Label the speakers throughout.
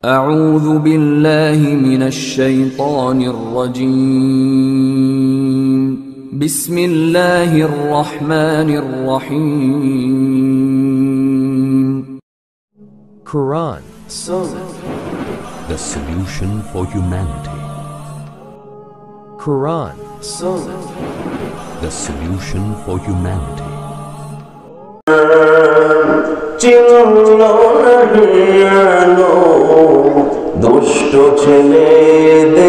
Speaker 1: أعوذ بالله من الشيطان الرجيم بسم الله الرحمن الرحيم
Speaker 2: Quran,
Speaker 3: Sunnah,
Speaker 4: the solution for humanity.
Speaker 2: Quran,
Speaker 3: Sunnah,
Speaker 4: The solution for humanity.
Speaker 3: দুষ্ট ছেলেদের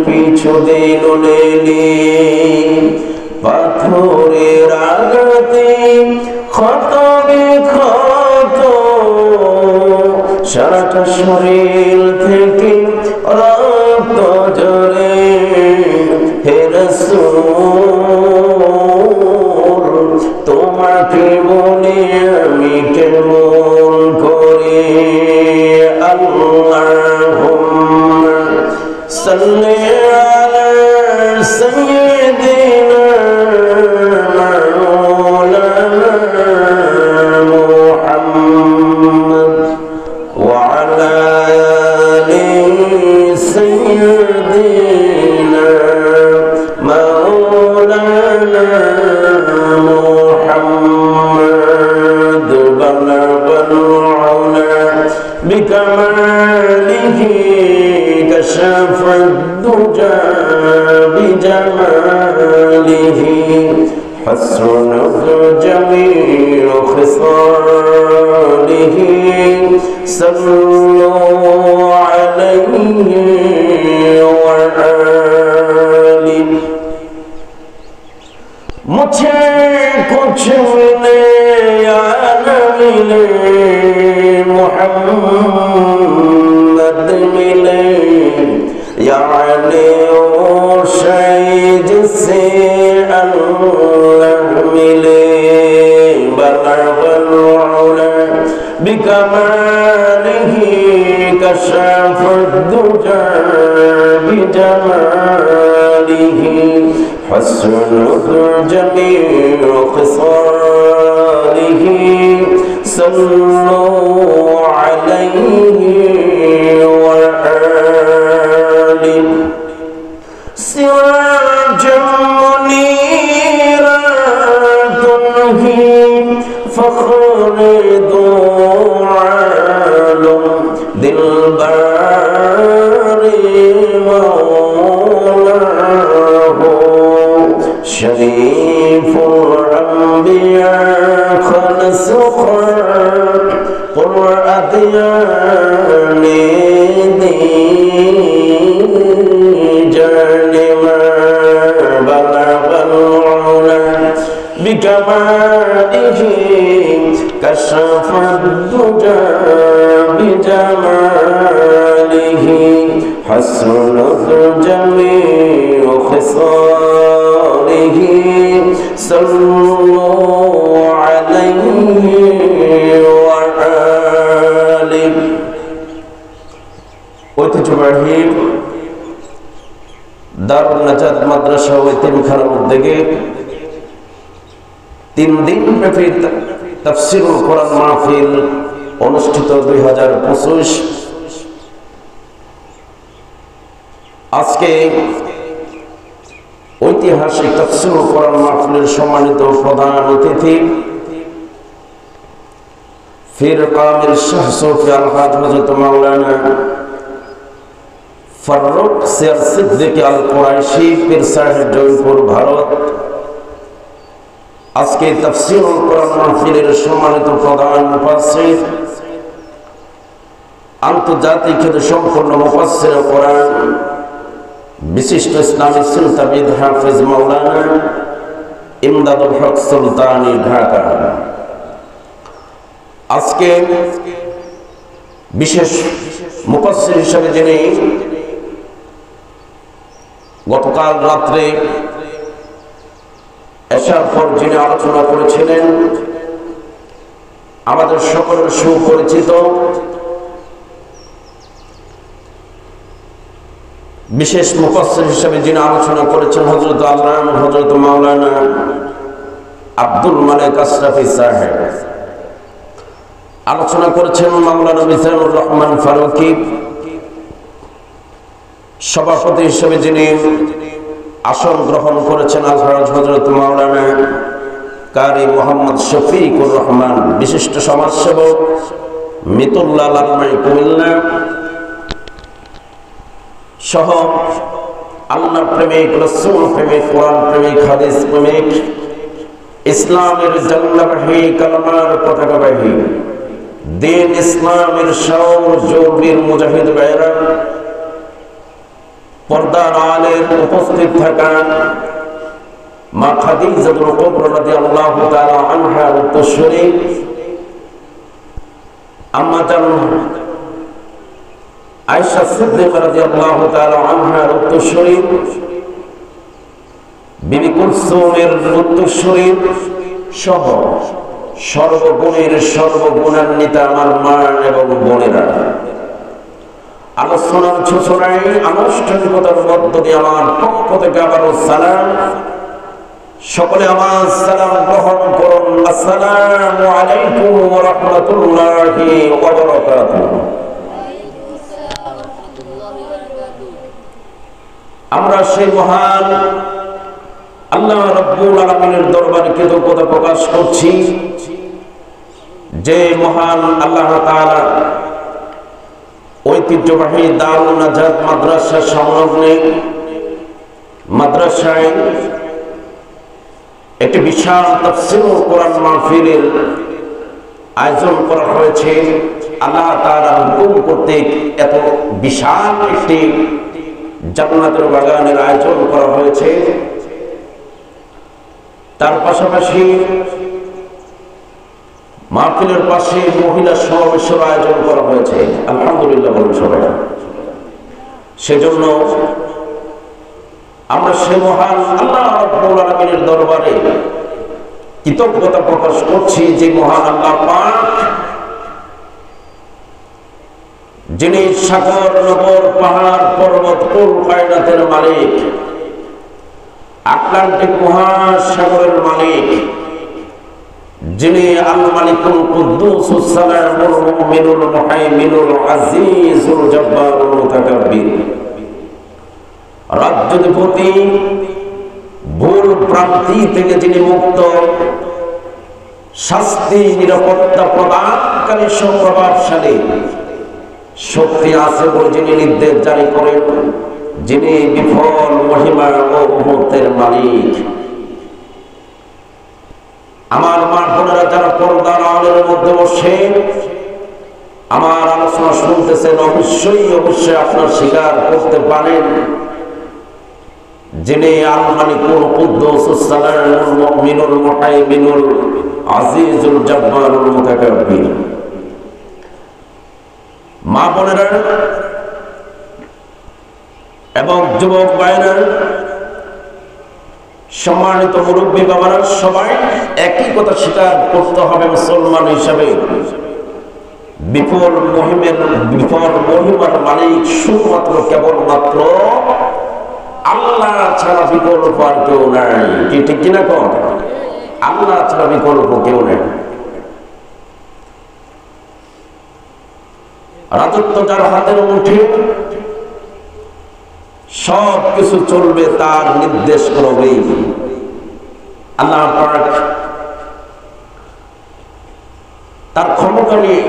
Speaker 3: পিছু দিল নেলি পাথরের আঘাতে ক্ষত বিক্ষত সারাটা শরীর থেকে রক্ত ঝরে হে রাসূল তোমাকে বলে আমি কেমন করে আল্লাহুম্মা সাল্লি আলা সাইয়্যিদিনা মাওলানা মুহাম্মদ ওয়া আলা আলি সাইয়্যিদিনা মাওলানা মুহাম্মদ বালাগাল উলা بكماله كشف الدجى بجماله حسنت جميع خصاله صلوا عليه وآله मुझे कुछ मिले या न मिले मोहम्मद मिले यानी वो शय जिससे अल्लाह मिले बलगल उला बिकमालिही कशफ दुजा बिजमालिही حسنت جميع خصاله صلوا عليه وآله سراجا منيرا تنهي فخر ذو عالم دلبر شريف الأنبياء خلص قرأت يعني جانب بلغ العلا بكماله كشف الدجى بجماله حسنت جميع خصاله صلوا عليه وآله ঐতিহ্যবাহী দারুন নাজাত মাদ্রাসা ও এতিমখানার উদ্যোগে 3 দিন ব্যাপী তাফসীরুল কোরআন মাহফিল অনুষ্ঠিত 2025। আজকে ঐতিহাসিক তাফসীরুল কোরআন মাহফিলের সম্মানিত প্রধান অতিথি ফির কামিল শাহ সুফি আল-হাজ হযরত মাওলানা ফারুক সিদ্দিক আল কুরাইশি পীর সাহেব জয়পুর ভারত আজকে তাফসীরুল কোরআন মাহফিলের সম্মানিত প্রধান মুফাসসির আন্তর্জাতিক খ্যাতিসম্পন্ন মুফাসসির কোরআন বিশিষ্ট ইসলামী সিলতাবিদ হাফেজ মাওলানা ইমদাদুল হক সুলতানি ঢাকা। আজকে বিশেষ মুফাসসির হিসেবে যিনি গতকাল রাত্রে এশার পর যিনি আলোচনা করেছিলেন আমাদের সকলের সুপরিচিত বিশেষ মুফাসসির হিসেবে যিনি আলোচনা করেছেন হযরত আল্লামা হযরত মাওলানা আব্দুল মালিক আশরাফি সাহেব। আলোচনা করেছেন মাওলানা মিজানুর রহমান ফারুকী। সভাপতি হিসেবে যিনি আসন গ্রহণ করেছেন আলহাজ হযরত মাওলানা কারি মোহাম্মদ শফিকুর রহমান, বিশিষ্ট সমাজসেবক, মিতুল্লাহ লালমাই কুমিল্লা সহ আল্লাহ প্রেমিক, রাসূল প্রেমিক, কোরআন প্রেমিক, হাদিস প্রেমিক, ইসলামের জান্নাবাহী, কালেমার পতাকাবাহী, দিন ইসলামের শাওর জৌবীর মুজাহিদ ভাইরা, পর্দার আলের উপস্থিত থাকা মা খাদিজাতুল কুবরা রাদিয়াল্লাহু তাআলা আনহার উত্তরসূরি, আম্মা জান আয়েশা সিদ্দিকা রাদিয়াল্লাহু তাআলা আনহার উত্তরসূরি, বিবি কুলসুমের উত্তরসূরি সহ সর্বগুণের সর্বগুণান্বিত আমার মা এবং বোনেরা, আলোচনার সূচনায় আনুষ্ঠানিকতার মধ্য দিয়ে আমার পক্ষ থেকে আবারও সালাম। সকলে আমার সালাম গ্রহণ করুন। আসসালামু আলাইকুম ওয়া রাহমাতুল্লাহি ওয়া বারাকাতুহু। আমরা সেই মহান আল্লাহ রাব্বুল আলামিনের দরবারে কৃতজ্ঞতা প্রকাশ করছি যে মহান আল্লাহ তাআলা ঐতিহ্যবাহী দারুন নাজাত মাদ্রাসা সংলগ্নে মাদ্রাসায় একটি বিশাল তাফসীরুল কোরআন মাহফিলের আয়োজন করা হয়েছে। আল্লাহ তাআলার হুকুম কর্তৃক এত বিশাল একটি জান্নাতের বাগানের আয়োজন করা হয়েছে। তার পাশাপাশি মাহফিলের পাশে মহিলা সমাবেশের আয়োজন করা হয়েছে। আলহামদুলিল্লাহ বলুন সবাই। সেজন্য আমরা সে মহান আল্লাহ রাব্বুল আলামিনের দরবারে কৃতজ্ঞতা প্রকাশ করছি যে মহান আল্লাহ পাক, যিনি সাগর নগর পাহাড় পর্বত কুল কায়নাতের মালিক, আটলান্টিক মহাসাগরের মালিক, যিনি আল মালিকুল কুদ্দুসুস সালামুল মুমিনুল মুহাইমিনুল আজিজুল জব্বারুল মুতাকাব্বির, রাজ্যাধিপতি, ভুল ভ্রান্তি থেকে যিনি মুক্ত, শাস্তি নিরাপত্তা প্রদানকারী প্রভাবশালী, শক্তি আছে বলে যিনি নির্দেশ জারি করেন, যিনি বিফল মহিমা ও মুহূর্তের মালিক। আমার মা বোনেরা যারা পর্দার আড়ালের মধ্যে বসে আমার আলোচনা শুনতেছেন, অবশ্যই আপনার স্বীকার করতে পারেন যিনি আল মালিকুল কুদ্দুসুস সালামুল মুমিনুল মুহাইমিনুল আজিজুল জব্বারুল মুতাকাব্বির। মা বোনেরা এবং যুবক ভাইরা, সম্মানিত মুরব্বী বাবারা, সবাই একই কথা স্বীকার করতে হবে মুসলমান হিসাবে, বিপুল মহিমার মালিক শুধুমাত্র কেবলমাত্র আল্লাহ ছাড়া বিকল্প আর কেউ নাই। কি ঠিক কিনা কন? আল্লাহ ছাড়া বিকল্প কেউ নেই। রাজত্ব যার হাতের মুঠে, সব কিছু চলবে তার নির্দেশ ক্রমেই। আল্লাহ পাক তার ক্ষমতা নিয়ে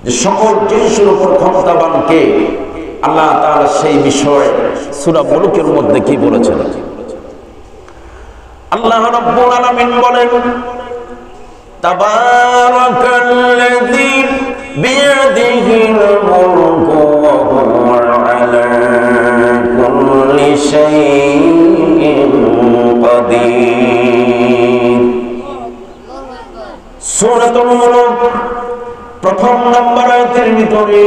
Speaker 3: যে সকল জিনিসের উপর ক্ষমতাবান কে, আল্লাহ তাআলা সেই বিষয় সূরা মুলুকের মধ্যে কি বলেছেন? আল্লাহ রাব্বুল আলামিন বলেন, তাবারাকাল্লাযী বিয়াদিহিল মুলকু ওয়া হুয়া আলা কুল্লি শাইইন কাদির। সূরাতুল মুলক প্রথম নম্বর আয়াতের ভিতরে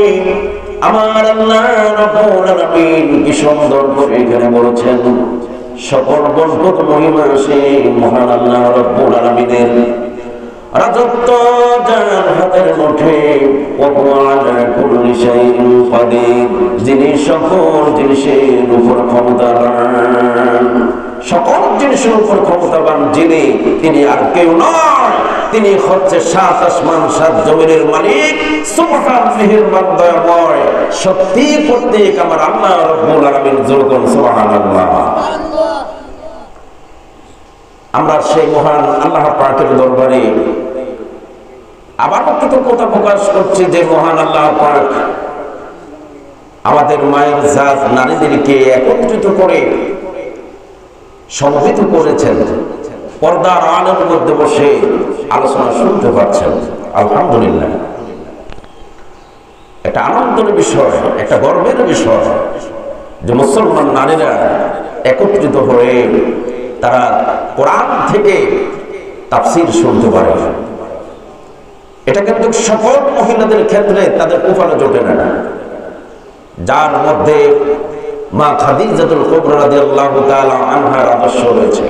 Speaker 3: আমার আল্লাহ রাব্বুল আলামিন কি সুন্দর করে এখানে বলেছেন, সকল বরকত মহিমা সেই মহান আল্লাহ রাব্বুল আলামিনের, রাজত্ব যার হাতের মুঠে, ওয়া হুয়া আলা কুল্লি শাইইন কাদির, যিনি সকল জিনিসের উপর ক্ষমতাবান, সকল জিনিসের উপর ক্ষমতাবান যিনি, তিনি আর কেউ নয় তিনি হচ্ছে সাত আসমান সাত জমিনের মালিক, সুবহান মেহেরবান দয়াময়, সত্যি প্রত্যেক আমার আল্লাহ রাব্বুল আলামিন। জোরকন সুবহানাল্লাহ। আমরা সেই মহান আল্লাহ পাকের দরবারে আবারও কৃতজ্ঞতা প্রকাশ করছি যে মহান আল্লাহ পাক আমাদের মায়ের জাত নারীদেরকে একত্রিত করে সমবেত করেছেন, পর্দার আলোর মধ্যে বসে আলোচনা শুনতে পাচ্ছেন। আলহামদুলিল্লাহ, একটা আনন্দের বিষয়, একটা গর্বের বিষয় যে মুসলমান নারীরা একত্রিত হয়ে তারা কোরআন থেকে তাফসীর শুনতে পারে। এটা কিন্তু সকল মহিলাদের ক্ষেত্রে তাদের কপালে জোটে না, যার মধ্যে মা খাদিজাতুল কুবরা রাদিয়াল্লাহু তাআলা আনহার আদর্শ রয়েছে,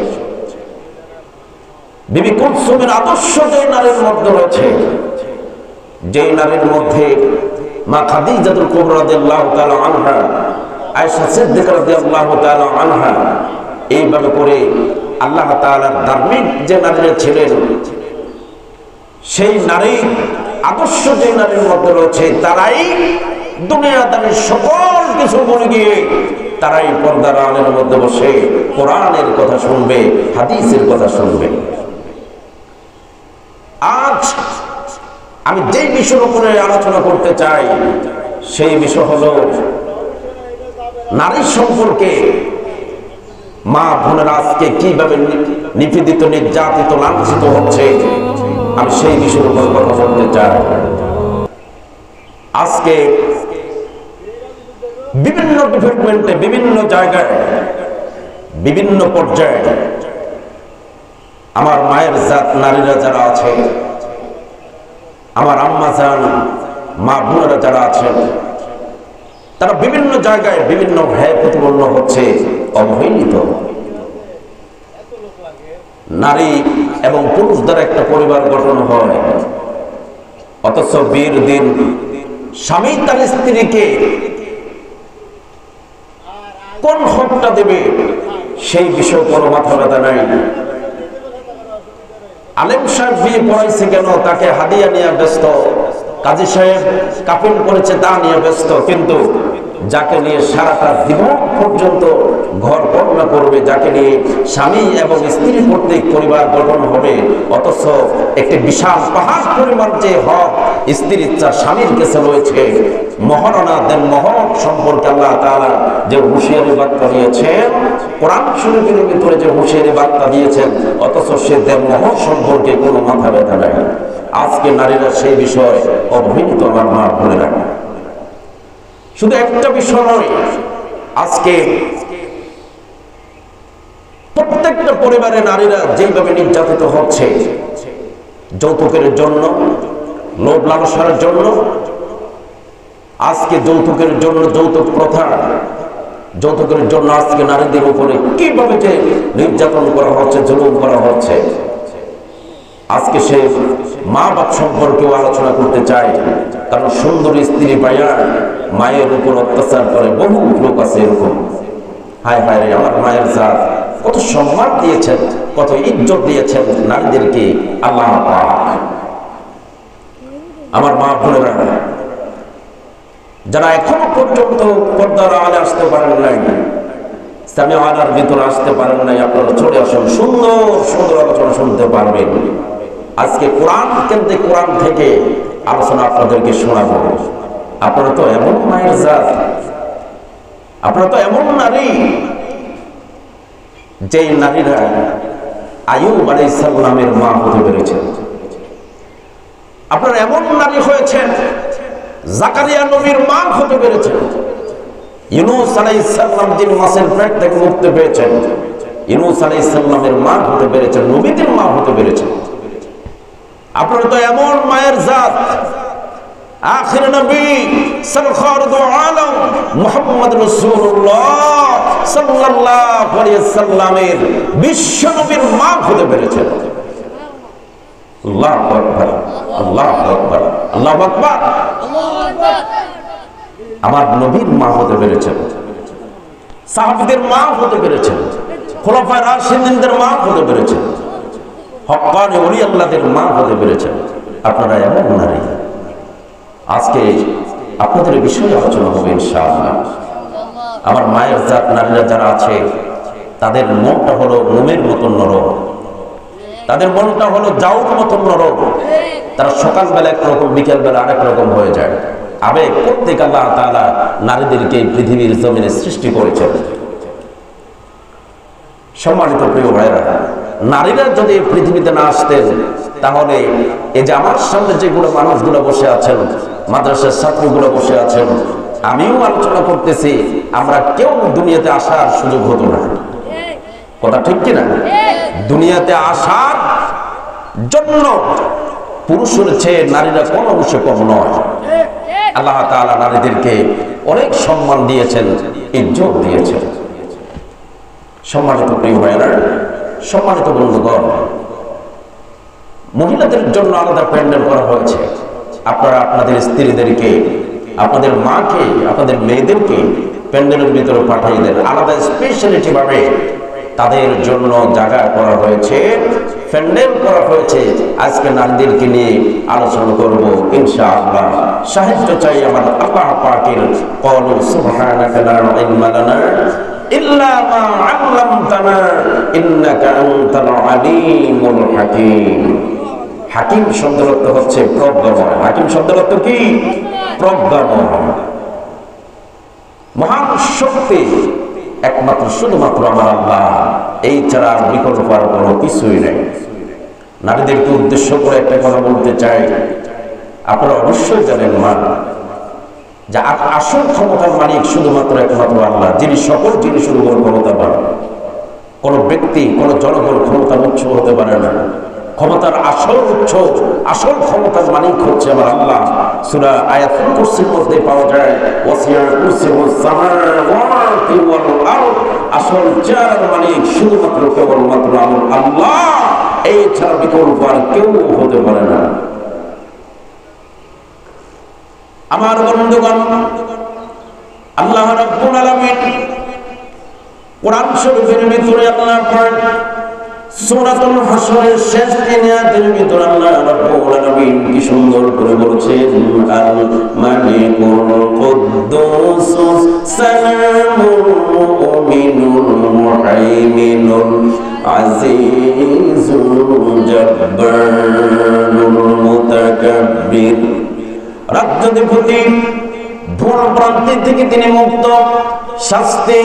Speaker 3: বিবি কুলসুমের আদর্শ যে নারীর মধ্যে রয়েছে, যে নারীর মধ্যে মা খাদিজাতুল কুবরা রাদিয়াল্লাহু তাআলা আনহা, আয়েশা সিদ্দিকা রাদিয়াল্লাহু তাআলা আনহা, এইভাবে করে আল্লাহ তাআলার ধার্মিক যে নারীরা ছিলেন, সেই নারীর আদর্শ যে নারীর মধ্যে রয়েছে, তারাই দুনিয়াদারির সকল কিছু বলে গিয়ে তারাই পর্দার আলের মধ্যে বসে কোরআনের কথা শুনবে, হাদিসের কথা শুনবে। আজ আমি যে বিষয়ের উপরে আলোচনা করতে চাই সেই বিষয় হলো নারী সম্পর্কে মা বোনেরা আজকে কিভাবে নিপীড়িত, নির্যাতিত, লাঞ্ছিত হচ্ছে, আমি সেই বিষয়ের উপর কথা বলতে চাই। আজকে বিভিন্ন ডিপার্টমেন্টে, বিভিন্ন জায়গায়, বিভিন্ন পর্যায়ে আমার মায়ের জাত নারীরা যারা আছে, আমার আম্মা জান মা বোনেরা যারা আছেন, তারা বিভিন্ন জায়গায় বিভিন্ন ভয় প্রতিপন্ন হচ্ছে, অবহেলিত। নারী এবং পুরুষ দ্বারা একটা পরিবার গঠন হয়, অথচ বিয়ের দিন স্বামী তার স্ত্রীকে কোন হকটা দেবে সেই বিষয়ে কোনো মাথা ব্যথা নাই। আলেম সাহেব বিয়ে পড়াইছে কেন, তাকে হাদিয়া নিয়ে ব্যস্ত, কাজী সাহেব কাফিন করেছে তা নিয়ে ব্যস্ত, কিন্তু যাকে নিয়ে সারাটা জীবন পর্যন্ত ঘর কন্যা করবে, যাকে নিয়ে স্বামী এবং স্ত্রী কর্তৃক পরিবার গঠন হবে, অথচ একটি বিশাল পাহাড় পরিমাণ যে হক স্ত্রীর ইচ্ছা স্বামীর কাছে রয়েছে, মহারণা দেন মহৎ সম্পর্কে আল্লাহ তাআলা যে হুঁশিয়ারি বার্তা দিয়েছেন, কোরআন শরীফের ভিতরে যে হুঁশিয়ারি বার্তা দিয়েছেন, অথচ সে দেন মহৎ সম্পর্কে কোনো মাথা ব্যথা নাই। আজকে নারীরা সেই বিষয়ে অবহেলিত। আমার মা বোনেরা, শুধু একটা বিষয় নয়, আজকে প্রত্যেকটা পরিবারে নারীরা যেভাবে নির্যাতিত হচ্ছে, যৌতুকের জন্য, লোভ লালসার জন্য, আজকে যৌতুকের জন্য, যৌতুক প্রথা, যৌতুকের জন্য আজকে নারীদের উপরে কিভাবে যে নির্যাতন করা হচ্ছে, জুলুম করা হচ্ছে। আজকে সে মা বাপ সম্পর্কেও আলোচনা করতে চাই, কারণ সুন্দর স্ত্রী পাইয়া মায়ের উপর অত্যাচার করে বহু লোক আছে এরকম। হায় হায় রে, আমার মায়ের জাত কত সম্মান দিয়েছেন, কত ইজ্জত দিয়েছেন নারীদেরকে আল্লাহ পাক। আমার মা বোনেরা যারা এখনো পর্যন্ত পর্দার আলে আসতে পারেন নাই, ইসলামী আলার ভিতরে আসতে পারেন নাই, আপনারা চলে আসুন, সুন্দর সুন্দর আলোচনা শুনতে পারবেন। আজকে কোরআন কেন্দ্রিক, কোরআন থেকে আলোচনা আপনাদেরকে শোনাবো। আপনারা তো এমন মায়ের জাত, আপনারা তো এমন নারী, যে নারীরা আইয়ুব আলাইহিস সালামের মা হতে পেরেছেন। আপনারা এমন নারী হয়েছেন, জাকারিয়া নবীর মা হতে পেরেছেন। ইউনূস আলাইহিস সালাম যিনি মাছের পেট থেকে মুক্তি পেয়েছেন, ইউনূস আলাইহিস সালামের মা হতে পেরেছেন, নবীদের মা হতে পেরেছেন। আপনারা তো এমন মায়ের জাত, আখির নবী সরকার দু আলম মুহাম্মদ রাসূলুল্লাহ সাল্লাল্লাহু আলাইহি সাল্লামের বিশ্ব নবীর মা হতে পেরেছেন। আল্লাহু আকবার, আল্লাহু আকবার, আল্লাহু আকবার। আমার নবীর মা হতে পেরেছেন, সাহাবীদের মা হতে পেরেছেন, খোলাফায়ে রাশিদিনদের মা হতে পেরেছেন। হক্কানি ওলি আল্লাহদের মা হতে পেরেছেন। আপনারা এমন নারী। আজকে আপনাদের বিষয়ে আলোচনা হবে ইনশাআল্লাহ। আমার মায়ের জাত নারীরা যারা আছে তাদের মনটা হলো মোমের মতন নরম, তাদের মনটা হলো জাউর মতন নরম। তারা সকালবেলা একরকম, বিকেলবেলা আরেক রকম হয়ে যায়। আবেগ প্রত্যেক আল্লাহ তাআলা নারীদেরকে পৃথিবীর জমিনে সৃষ্টি করেছেন। সম্মানিত প্রিয় ভাইরা, নারীরা যদি পৃথিবীতে না আসতেন তাহলে এই যে আমার সামনে যেগুলো মানুষগুলো বসে আছেন, মাদ্রাসার ছাত্রগুলো বসে আছেন, আমিও আলোচনা করতেছি, আমরা কেউ দুনিয়াতে আসার সুযোগ হতো না। কথা ঠিক কিনা? দুনিয়াতে আসার জন্য পুরুষের চেয়ে নারীরা কোন অংশে কম নয়। আল্লাহ তাআলা নারীদেরকে অনেক সম্মান দিয়েছেন, ইজ্জত দিয়েছেন। সম্মানিত প্রিয় ভাইরা, সম্মানিত বন্ধুগণ, মহিলাদের জন্য আলাদা প্যান্ডেল করা হয়েছে। আপনারা আপনাদের স্ত্রীদেরকে, আপনাদের মাকে, আপনাদের মেয়েদেরকে প্যান্ডেলের ভিতরে পাঠিয়ে দেন। আলাদা স্পেশালিটি ভাবে তাদের জন্য জায়গা করা হয়েছে, প্যান্ডেল করা হয়েছে। আজকে নারীদেরকে নিয়ে আলোচনা করব ইনশাআল্লাহ। সাহায্য চাই আমার আল্লাহ পাকের। ক্বালু সুবহানাকা লা ইলমা লানা ইল্লা মা আল্লামতানা ইন্নাকা আনতাল আলিমুল হাকীম। হাকিম শব্দের অর্থ হচ্ছে প্রজ্ঞাময়। হাকিম শব্দের অর্থ কি? প্রজ্ঞাময়। মহান শক্তি একমাত্র শুধুমাত্র আমার আল্লাহ, এই ছাড়া বিকল্প আর কোনো কিছুই নেই। নারীদেরকে উদ্দেশ্য করে একটা কথা বলতে চাই। আপনারা অবশ্যই জানেন মা, যে আসল ক্ষমতার মালিক শুধুমাত্র একমাত্র আল্লাহ, যিনি সকল জিনিসের উপর ক্ষমতা পান। কোন ব্যক্তি, কোন জনগণ ক্ষমতার উৎস হতে পারে না। ক্ষমতার আসল উৎস, আসল ক্ষমতার মালিক হচ্ছে আমার আল্লাহ। সূরা আয়াতুল কুরসির মধ্যে পাওয়া যায়, ওয়াসিয়া কুরসিয়ুস সামাওয়াতি ওয়াল আরদ। আসল যার মালিক শুধুমাত্র কেবলমাত্র আমার আল্লাহ, এই ছাড়া বিকল্প আর কেউ হতে পারে না। আমার বন্ধুগণ, আল্লাহ রাব্বুল আলামিন কোরআন শরীফের ভিতরে আল্লাহ পাক সূরাতুল হাশরের শেষ তিন আয়াতের ভিতরে আল্লাহ রাব্বুল আলামিন কি সুন্দর করে বলেছেন, আল মালিকুল কুদ্দুস সালামুল মুমিনুল মুহাইমিনুল আজিজুল জব্বারুল মুতাকাব্বির। রাজ্যাধিপতি, ভুল প্রান্তি থেকে তিনি মুক্ত, শাস্তি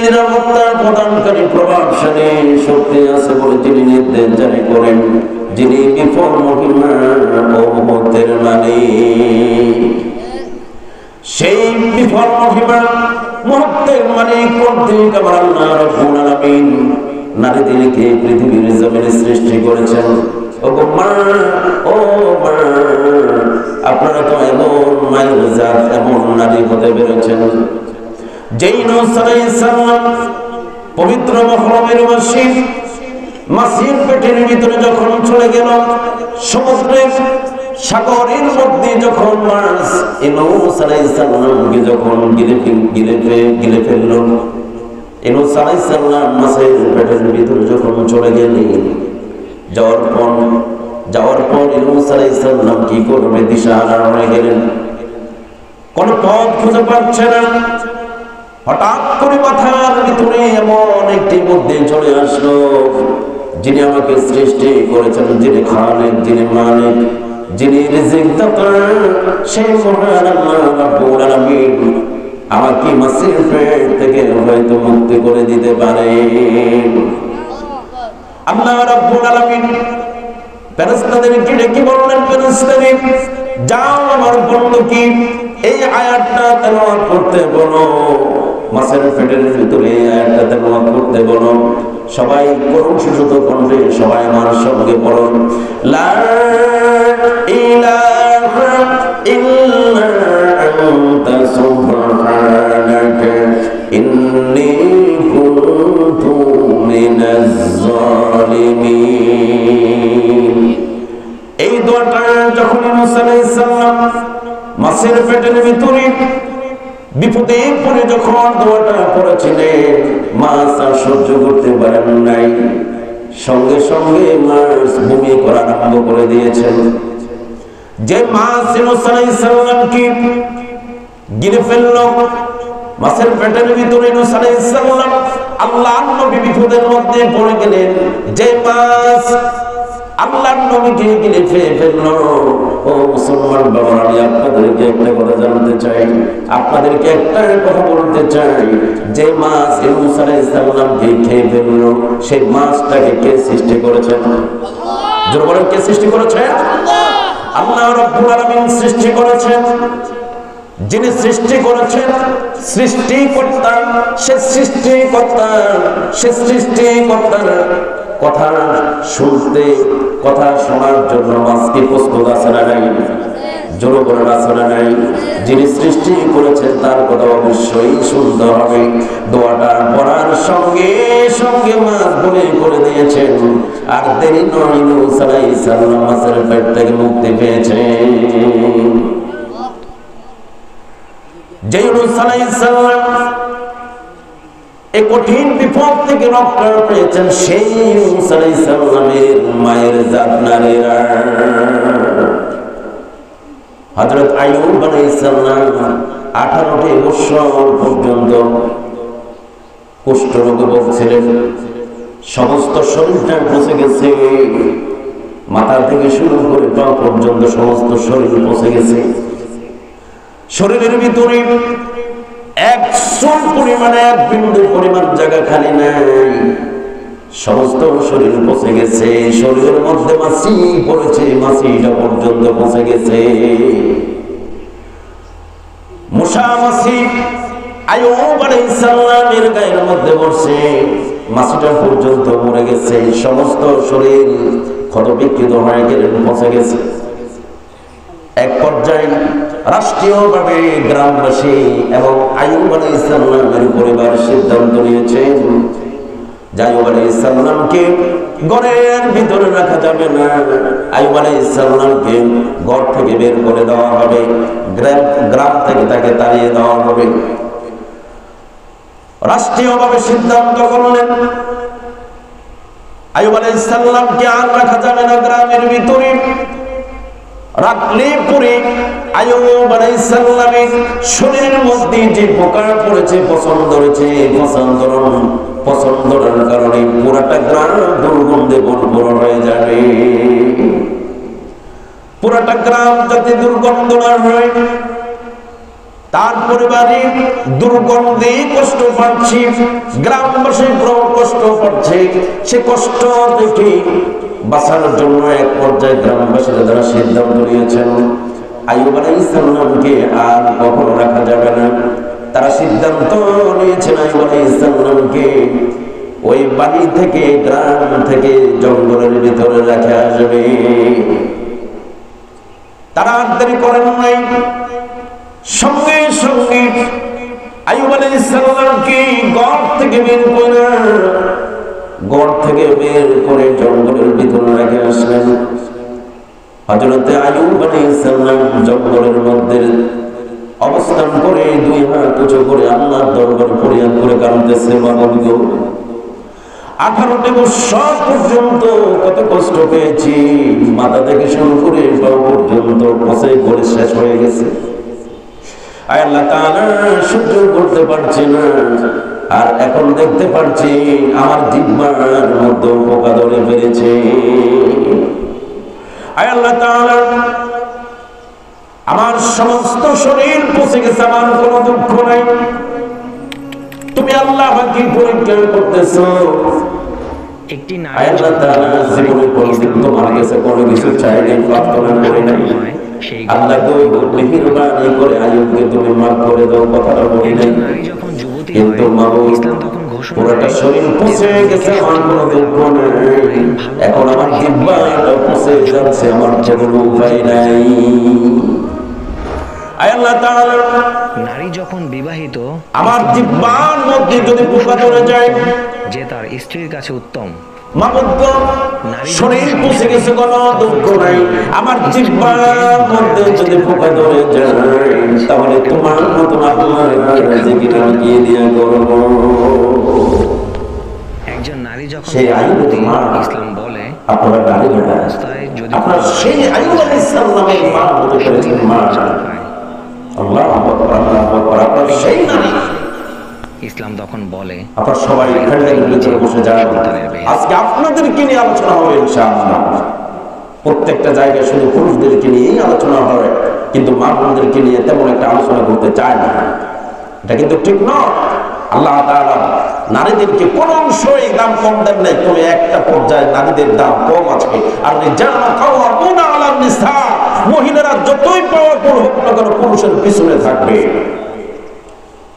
Speaker 3: নিরাপত্তা প্রদানকারী, প্রভাবশালী শক্তি আছে বলে তিনি নির্দেশ জারি করেন, যিনি বিফল মহিমা ও মহত্বের মালিক। সেই বিফল মহিমা মহত্বের মালিক কর্তৃক আমার আল্লাহ রাব্বুল আলামিন নারীদেরকে পৃথিবীর জমিনে সৃষ্টি করেছেন। ও মা, ও মা, আপনারা তো এমন মায়ের জাত, এমন নারী হতে পেরেছেন। যেই নূহ আলাইহিস সালাম পবিত্র মহরমের মাসে মাসির পেটের ভিতরে যখন চলে গেল, সমুদ্রের সাগরের মধ্যে যখন মাছ নূহ আলাইহিস সালামকে যখন গিলে ফেলল, নূহ আলাইহিস সালাম মাছের পেটের ভিতরে যখন চলে গেলেন, যাওয়ার পর নূহ আলাইহিস সালাম কি করবে দিশাহারা হয়ে গেলেন। কোন পথ খুঁজে পাচ্ছে না। হঠাৎ করে মাথার ভিতরে এমন একটি বুদ্ধি চলে আসলো, যিনি আমাকে সৃষ্টি করেছেন, যিনি খালেক, যিনি মালিক, যিনি রিজিক দাতা, সেই মহান আল্লাহ রাব্বুল আলামিন আমাকে মাছের পেট থেকে হয়তো মুক্তি করে দিতে পারেন। আল্লাহ রাব্বুল আলামিন ফেরেশতাদেরকে ডেকে বললেন, ফেরেশতাদের যাও আমার বন্ধুকে এই আয়াতটা তেলাওয়াত করতে বলো, মাছের পেটের ভিতরে এই আয়াতটা তেলাওয়াত করতে বলো। সবাই করুন সুষুত কণ্ঠে, সবাই আমার সঙ্গে পড়ুন, লা ইলাহা ইল্লা আনতা সুবহানাকা ইন্নী কুনতু মিনাজ জালিমিন। এই দোয়াটা যখন মুসা আলাইহিস সালাম মাছের পেটের ভিতরে বিপদে পড়ে যখন দোয়াটা পড়েছিলেন, মাছ আর সহ্য করতে পারেন নাই। সঙ্গে সঙ্গে মাছ বমি করা আরম্ভ করে দিয়েছেন। যে মাছ ইউনূস আলাইহিস সালামকে গিলে ফেলল, মাছের পেটের ভিতরে ইউনূস আলাইহিস সালাম আল্লাহর নবী বিপদের মধ্যে পড়ে গেলেন। যে মাছ আল্লাহর নবীকে গিলে ফেলল। ও মুসলমান বাবা, আমি আপনাদেরকে একটা কথা জানতে চাই, আপনাদেরকে একটা কথা বলতে চাই, যে মাছ ইউনূস আলাইহিস সালামকে খেয়ে ফেলল, সেই মাছটাকে কে সৃষ্টি করেছেন? জোরে বলেন, কে সৃষ্টি করেছেন? আল্লাহ রাব্বুল আলামিন সৃষ্টি করেছেন। যিনি সৃষ্টি করেছেন সৃষ্টিকর্তা, সে সৃষ্টিকর্তার কথা শুনতে, কথা শোনার জন্য মাছকে প্রস্তুত আছে না নাই? জোরে বলেন, আছে না নাই? যিনি সৃষ্টি করেছেন তার কথা অবশ্যই শুনতে হবে। দোয়াটা পড়ার সঙ্গে সঙ্গে মাছ বলে করে দিয়েছেন, আর দেরি নয়, ইউনূস আলাইহিস সালাম মাছের পেট থেকে মুক্তি পেয়েছেন। যে ইউনূস আলাইহিস সালাম এই কঠিন বিপদ থেকে রক্ষা পেয়েছেন, সেই ইউনূস আলাইহিস সালামের মায়ের জাত নারীরা। হযরত আইয়ুব আলাইহিস সালাম 18টি বছর পর্যন্ত কুষ্ঠরোগে ভুগছিলেন। সমস্ত শরীরটা পচে গেছে, মাথা থেকে শুরু করে পা পর্যন্ত সমস্ত শরীর পচে গেছে। শরীরের ভিতরে এক চুল পরিমাণে, এক বিন্দু পরিমাণ জায়গা খালি নাই, সমস্ত শরীর পচে গেছে। শরীরের মধ্যে মাছি পড়েছে, মাছিটা পর্যন্ত পচে গেছে। মশা মাছি আইয়ুব আলাইহিস সালামের গায়ের মধ্যে পড়ছে, মাছিটা পর্যন্ত মরে গেছে। সমস্ত শরীর ক্ষতবিক্ষত হয়ে গেলে পচে গেছে। এক পর্যায়ে রাষ্ট্রীয়ভাবে গ্রামবাসী এবং আইয়ুব আলাইহিস সালামের পরিবার সিদ্ধান্ত নিয়েছেন, আইয়ুব আলাইহিস সালামকে ঘরের ভিতরে রাখা যাবে না, আইয়ুব আলাইহিস সালামকে ঘর থেকে বের করে দেওয়া হবে, গ্রাম থেকে তাকে তাড়িয়ে দেওয়া হবে। রাষ্ট্রীয়ভাবে সিদ্ধান্ত করলেন আইয়ুব আলাইহিস সালামকে আর রাখা যাবে না গ্রামের ভিতরে। রাখলে পরে আইয়ুব আলাইহিস সালামের শরীরের মধ্যে যে পোকা পড়েছে, পছন্দর কারণে পুরাটা গ্রাম দুর্গন্ধে ভরপুর হয়ে যাবে। পুরাটা গ্রাম যাতে দুর্গন্ধ না হয়, তার পরিবারে দুর্গন্ধে কষ্ট পাচ্ছে, গ্রামবাসী কষ্ট পাচ্ছে। সে কষ্ট দেখে বাঁচার জন্য এক পর্যায়ে গ্রামবাসীরা যারা সিদ্ধান্ত নিয়েছেন আইয়ুব আলাইহিস সালামকে আর কখনো রাখা যাবে না, তারা সিদ্ধান্ত নিয়েছেন আইয়ুব আলাইহিস সালামকে ওই বাড়ি থেকে, গ্রাম থেকে জঙ্গলের ভিতরে রেখে আসবে। তারা আর দেরি করেন নাই, সঙ্গে সঙ্গে আইয়ুব আলাইহিস সালামকে ঘর থেকে বের করে জঙ্গলের ভিতরে রেখে আসলেন। হযরত আইয়ুব আলাইহিস সালাম জঙ্গলের মধ্যে অবস্থান করে দুই হাত উঁচু করে আল্লাহর দরবারে ফরিয়াদ করে কাঁদতেছে, মাবুদ গো, 18টি বছর পর্যন্ত কত কষ্ট পেয়েছি, মাথা থেকে শুরু করে পা পর্যন্ত পচে গলে শেষ হয়ে গেছে। আল্লাহ তাআলা সহ্য করতে পারছি না, আর এখন দেখতে পাচ্ছি আমার জিহ্বার মধ্যে পোকা ধরে ফেলেছে। আল্লাহ তাআলা, আমার সমস্ত শরীর পচে গেছে, আমার কোনো দুঃখ নাই, তুমি আল্লাহ আমাকে পরীক্ষা করতেছো।
Speaker 5: একটি
Speaker 3: আল্লাহ তাআলা জীবনে কোনদিন তোমার কাছে কোনো কিছু চাইলে প্রার্থনা করে নাই। আল্লাহ তো মেহেরবানি করে আইয়ুবকে তুমি মাফ করে দাও, কথাটা বলি নাই, কিন্তু মাবুদ পুরোটা শরীর পচে গেছে, আমার কোনো দুঃখ নেই, এখন আমার জিহ্বাটা পচে যাচ্ছে, আমার কোনো উপায় নাই। আল্লাহ তাআলা,
Speaker 5: নারী যখন বিবাহিত,
Speaker 3: আমার জিহ্বার মধ্যে যদি পোকা ধরে যায়,
Speaker 5: যে তার স্ত্রীর কাছে উত্তম,
Speaker 3: শরীর পচে গেছে, কোনো দুঃখ নাই, আমার জিহ্বার মধ্যে যদি পোকা ধরে যায়, তাহলে তোমার মতন আল্লাহর জিকির দিয়ে দিয়া করব।
Speaker 5: একজন নারী নারী যখন
Speaker 3: সেই আয়ু তোমার
Speaker 5: ইসলাম বলে
Speaker 3: আপনারা নারী না,
Speaker 5: অবস্থায় যদি
Speaker 3: আপনার সেই আয়ু আলাইহিস সালামের মা হতে পেরেছেন। মা আল্লাহু আকবার, আল্লাহু আকবার, আপনার সেই নারী।
Speaker 5: ইসলাম তখন বলে
Speaker 3: আপনারা সবাই এখানে ভিতরে বসে যান। আজকে আপনাদেরকে নিয়ে আলোচনা হবে ইনশাআল্লাহ। প্রত্যেকটা জায়গায় শুধু পুরুষদেরকে নিয়েই আলোচনা হয়, কিন্তু মা বোনদেরকে নিয়ে তেমন একটা আলোচনা করতে চায় না। এটা কিন্তু ঠিক নয়। আল্লাহ তাআলা নারীদেরকে কোন অংশই দাম কম দেন নাই। তবে একটা পর্যায়ে নারীদের দাম কম আছে। আর রিজালু কাওয়ামুনা আলান নিসা, মহিলারা যতই পাওয়ারফুল হোক না কেন পুরুষের পিছনে থাকবে।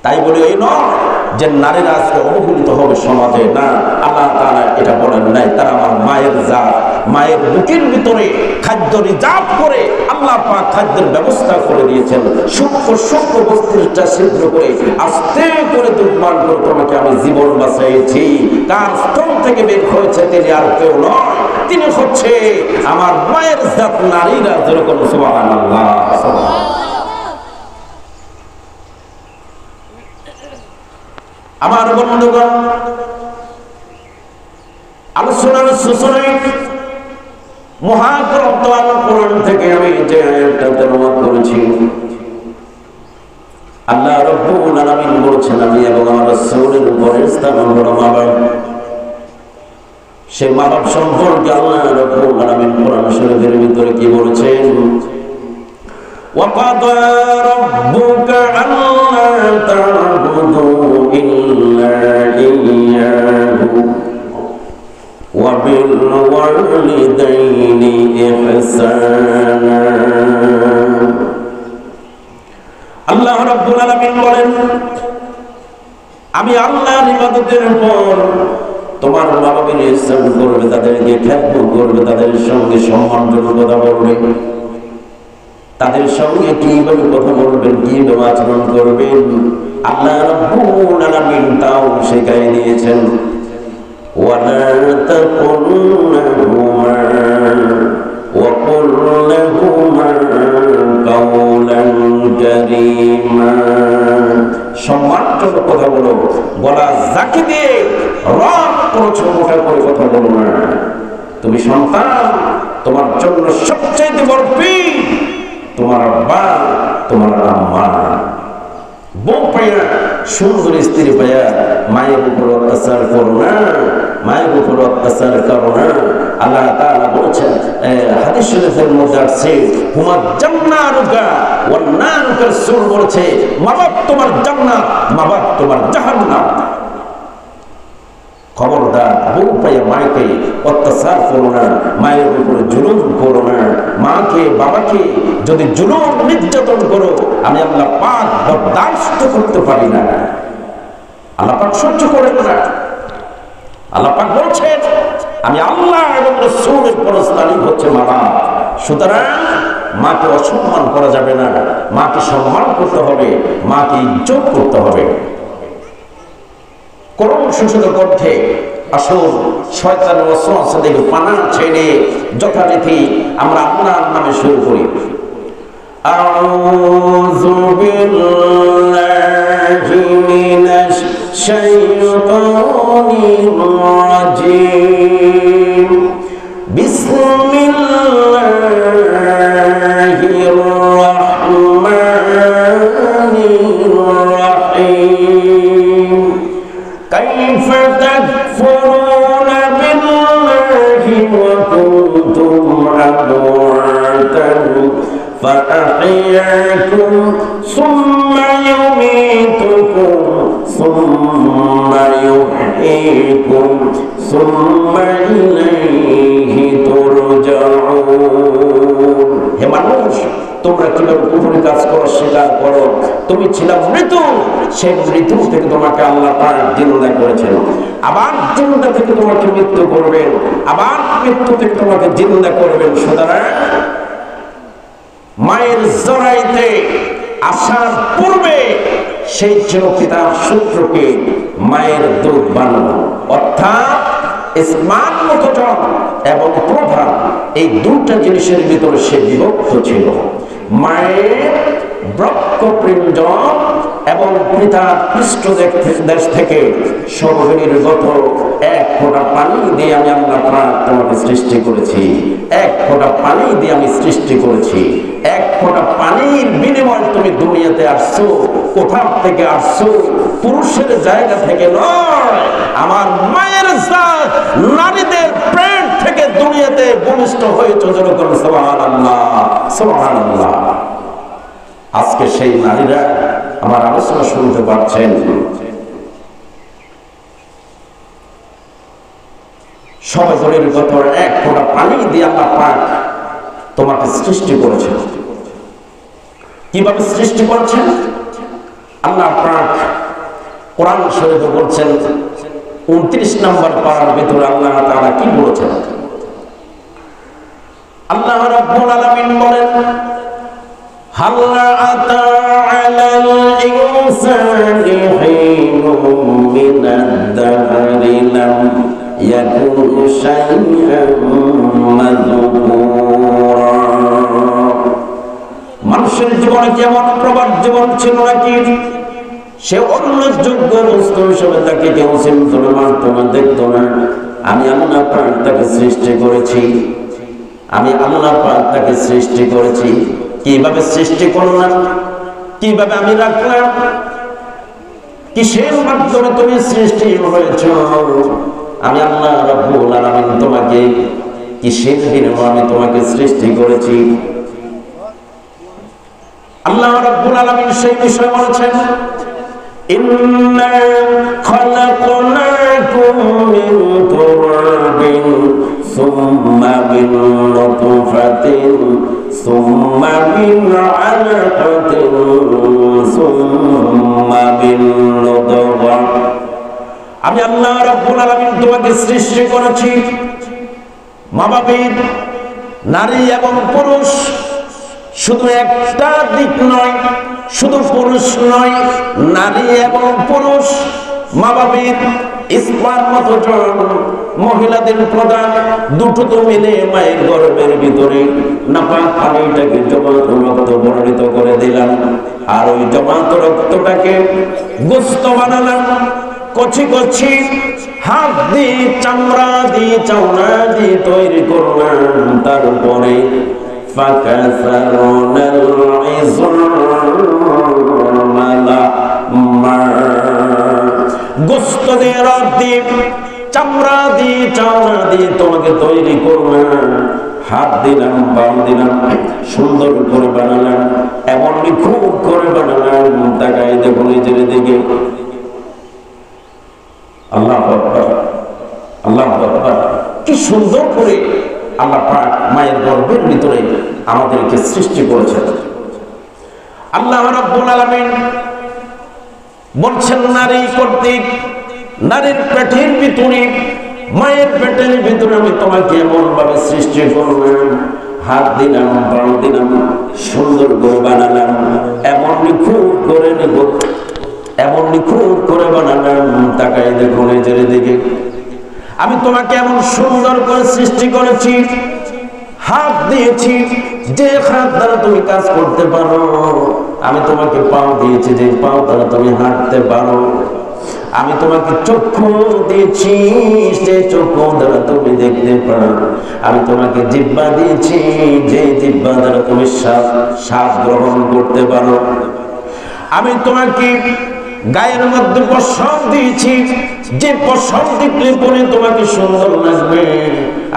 Speaker 3: তাই বলে এই নয় যে নারীরা আজকে অবহেলিত হবে সমাজে, না, আল্লাহ তাআলা এটা বলেন নাই। তারা আমার মায়ের জাত, মায়ের বুকের ভিতরে খাদ্য রিজার্ভ করে আল্লাহ পাক খাদ্যের ব্যবস্থা করে দিয়েছেন। সূক্ষ্ম সূক্ষ্ম বস্তুটা ছিদ্র করে আস্তে করে দুর্মান করে তোমাকে আমি জীবন বাঁচাইছি। কার স্তন থেকে বের হয়েছে তিনি আর কেউ নয়, তিনি হচ্ছে আমার মায়ের জাত নারীরা। যেরকম সুবহানাল্লাহ। আমার বন্ধুগণ, আলোচনার সূচনায় মহাগ্রন্থ আল কোরআন থেকে আমি যে আয়াতটা তেলাওয়াত করেছি, আল্লাহ রাব্বুল আলামিন বলেছেন, আমি এবং আমার রাসূলের উপরে ইসলাম হলো মা-বাপ। সেই মা-বাপ সম্পর্কে আল্লাহ রাব্বুল আলামিন কোরআন শরীফের ভিতরে কি বলেছেন? وَقَضَى رَبُّكَ أَلَّا تَعْبُدُوا إِلَّا إِيَّاهُ وَبِالْوَالِدَيْنِ إِحْسَانًا। আল্লাহ রাব্বুল আলামিন বলেন, আমি আল্লাহর ইবাদতের পর তোমার মা-বাপের ইহসান করবে, তাদেরকে খেদমত করবে, তাদের সঙ্গে সম্মানজনক কথা বলবে, তাদের সঙ্গে কিভাবে কথা বলবেন, কিভাবে আচরণ করবেন, আল্লাহ রাব্বুল আলামিন তাও শিখিয়ে দিয়েছেন। ওয়ালা তাকুল্লাহুমা ওয়া কুল লাহুমা কাওলান কারীমা। সম্মানজনক কথা বলো, বলা যাকে দিয়ে রব করেছো মোটা করে কথা বলো না। তুমি সন্তান, তোমার জন্য সবচেয়ে বড় পীর তোমার আব্বা, তোমার আম্মা। বউ পাইয়া, সুন্দর স্ত্রী পাইয়া মায়ের উপর অত্যাচার করো না, মায়ের উপর অত্যাচার করো না। আল্লাহ তাআলা বলেছেন, হাদিস শরীফের মধ্যে আছে, হুমা জান্নাতুকা ওয়ান নারুকা। রাসূল বলেছে, মা-বাপ তোমার জান্নাত, মা-বাপ তোমার জাহান্নাম। খবরদার, বউ পাইয়া মাকে অত্যাচার করো না, মায়ের উপরে জুলুম করো না। মাকে বাবাকে যদি জুলুম নির্যাতন করো, আমি আল্লাহ পাক বরদাস্ত করতে পারি না। আল্লাহ পাক সহ্য করেন না। আল্লাহ পাক বলছেন, আমি আল্লাহ এবং রাসূলের পরস্থানী হচ্ছে মা-বাপ। সুতরাং মাকে অসম্মান করা যাবে না, মাকে সম্মান করতে হবে, মাকে ইজ্জত করতে হবে। কোরআন সুশীল গ্রন্থে আসল শয়তানের ওয়াসওয়াসা থেকে পানা ছেড়ে যথারীতি আমরা আল্লাহর নামে শুরু করি। আউযু বিল্লাহি মিনাশ শাইতানির রাজীম। বিসমিল্লাহির রাহমানির রাহিম। كيف تكفرون بالله وكنتم أمواتا فأحياكم ثم يميتكم ثم يحييكم ثم إليه ترجعون। হে মানুষ, তোমরা কিভাবে কুফরি কাজ করো স্বীকার করো। তুমি ছিলা মৃত্যু, সেই মৃত্যু থেকে তোমাকে আল্লাহ পাক জিন্দা করেছেন। আবার জিন্দা থেকে তোমাকে মৃত্যু করবেন, আবার মৃত্যু থেকে তোমাকে জিন্দা করবেন। সুতরাং মায়ের জরাইতে আসার পূর্বে সেই ছিল পিতার সূত্রকে মায়ের দুধ বানানো, অর্থাৎ স্মান মতজন এবং প্রধান, এই দুটা জিনিসের ভিতরে সে বিভক্ত ছিল। মায়ের বক্ষপিণ্ড এবং পিতা পৃষ্ঠ দেশ থেকে সর্বনির্গত এক ফোঁটা পানি দিয়ে আমি আল্লাহ পাক তোমাকে সৃষ্টি করেছি। এক ফোঁটা পানি দিয়ে আমি সৃষ্টি করেছি। এক ফোঁটা পানির বিনিময়ে তুমি দুনিয়াতে আসছো। কোথা থেকে আসছো? পুরুষের জায়গা থেকে নয়, আমার মায়ের জাত নারীদের পেট থেকে দুনিয়াতে ভূমিষ্ঠ হয়েছে। যেরকম সুবহানাল্লাহ, সুবহানাল্লাহ। আজকে সেই নারীরা আমার আলোচনা শুনতে পাচ্ছেন। সর্বজনীন গত এক ফোঁটা পানি দিয়ে আল্লাহ পাক তোমাকে সৃষ্টি করেছেন। কিভাবে সৃষ্টি করেছেন? আল্লাহ পাক কোরআন শরীফে বলছেন 29 নম্বর পারার ভিতরে আল্লাহ তাআলা কি বলেছেন? আল্লাহ রাব্বুল আলামিন বলেন, হাল আতা আলাল ইনসানি হিনুম মিনাদ দাহরি লাম ইয়াকুন শাইআন মাযকুরা। মানুষের জীবনে কেমন প্রবাদ জীবন ছিল নাকি? সে উল্লেখযোগ্য বস্তু হিসেবে তাকে কেউ চিনত না, মানত না, দেখত না। আমি আল্লাহ পাক তাকে সৃষ্টি করেছি। আমি আল্লাহ পাক তাকে সৃষ্টি করেছি। কিভাবে সৃষ্টি করলাম? কিভাবে আমি রাখলাম? কিসের মাধ্যমে তুমি সৃষ্টি হয়েছ? আমি আল্লাহ রাব্বুল আলামিন তোমাকে কিসের বিনিময়ে আমি তোমাকে সৃষ্টি করেছি? আল্লাহ রাব্বুল আলামিন সেই বিষয় বলেছেন, ইন্না খালাকনাকুম মিন তুরাবিন সুম্মা মিন নুতফাতিন সুম্মা মিন আলাকাতিন সুম্মা মিন মুদগা। আমি আল্লাহ রাব্বুল আলামিন তোমাকে সৃষ্টি করেছি মা বাবার, নারী এবং পুরুষ। শুধু একটা দিক নয়, শুধু পুরুষ নয়, নারী এবং পুরুষ মা বাবার স্পার্মatogen মহিলাদের প্রধান দুটো তো মিলে মায়ের গর্ভের ভিতরে নাপাক পানিটাকে জমাট রক্ত বর্ণিত করে দিলাম। আর ওই জমাট রক্তটাকে গোস্ত বানালাম, কচি কচি হাত দিয়ে চামড়া দিয়ে চামড়া দিয়ে তৈরি করলাম। তারপরে فكسرنا العظام لحما। গোস্ত দিয়ে রড দিয়ে চামড়া দিয়ে চামড়া দিয়ে তোমাকে তৈরি করলাম। হাত দিলাম, পাও দিলাম, সুন্দর করে বানালাম, এমন খুব করে বানালাম। তাকাই দেখো নিজের দিকে। আল্লাহু আকবার, আল্লাহু আকবার। কি সুন্দর করে আল্লাহ পাক মায়ের গর্ভের ভিতরে আমাদেরকে সৃষ্টি করেছেন। আল্লাহ রাব্বুল আলামিন বলছেন, নারী কর্তৃক নারীর পেটের ভিতরে, মায়ের পেটের ভিতরে আমি তোমাকে এমন ভাবে সৃষ্টি করলাম। হাত দিলাম, পাও দিলাম, সুন্দর করে বানালাম, এমন নিখুঁত করে নিব, এমন নিখুঁত করে বানালাম। তাকাই দেখো নিজের দিকে। আমি তোমাকে এমন সুন্দর করে সৃষ্টি করেছি। হাত দিয়েছি, যে হাত দ্বারা তুমি কাজ করতে পারো। আমি তোমাকে পাও দিয়েছি, যে পাও দ্বারা তুমি হাঁটতে পারো। আমি তোমাকে চক্ষু দিয়েছি, যে চক্ষু দ্বারা তুমি দেখতে পারো। আমি তোমাকে জিহ্বা দিয়েছি, যে জিহ্বা দ্বারা তুমি শ্বাস গ্রহণ করতে পারো। আমি তোমাকে গায়ের মধ্যে পশম দিয়েছি, যে পশম দিলে পরে তোমাকে সুন্দর লাগবে।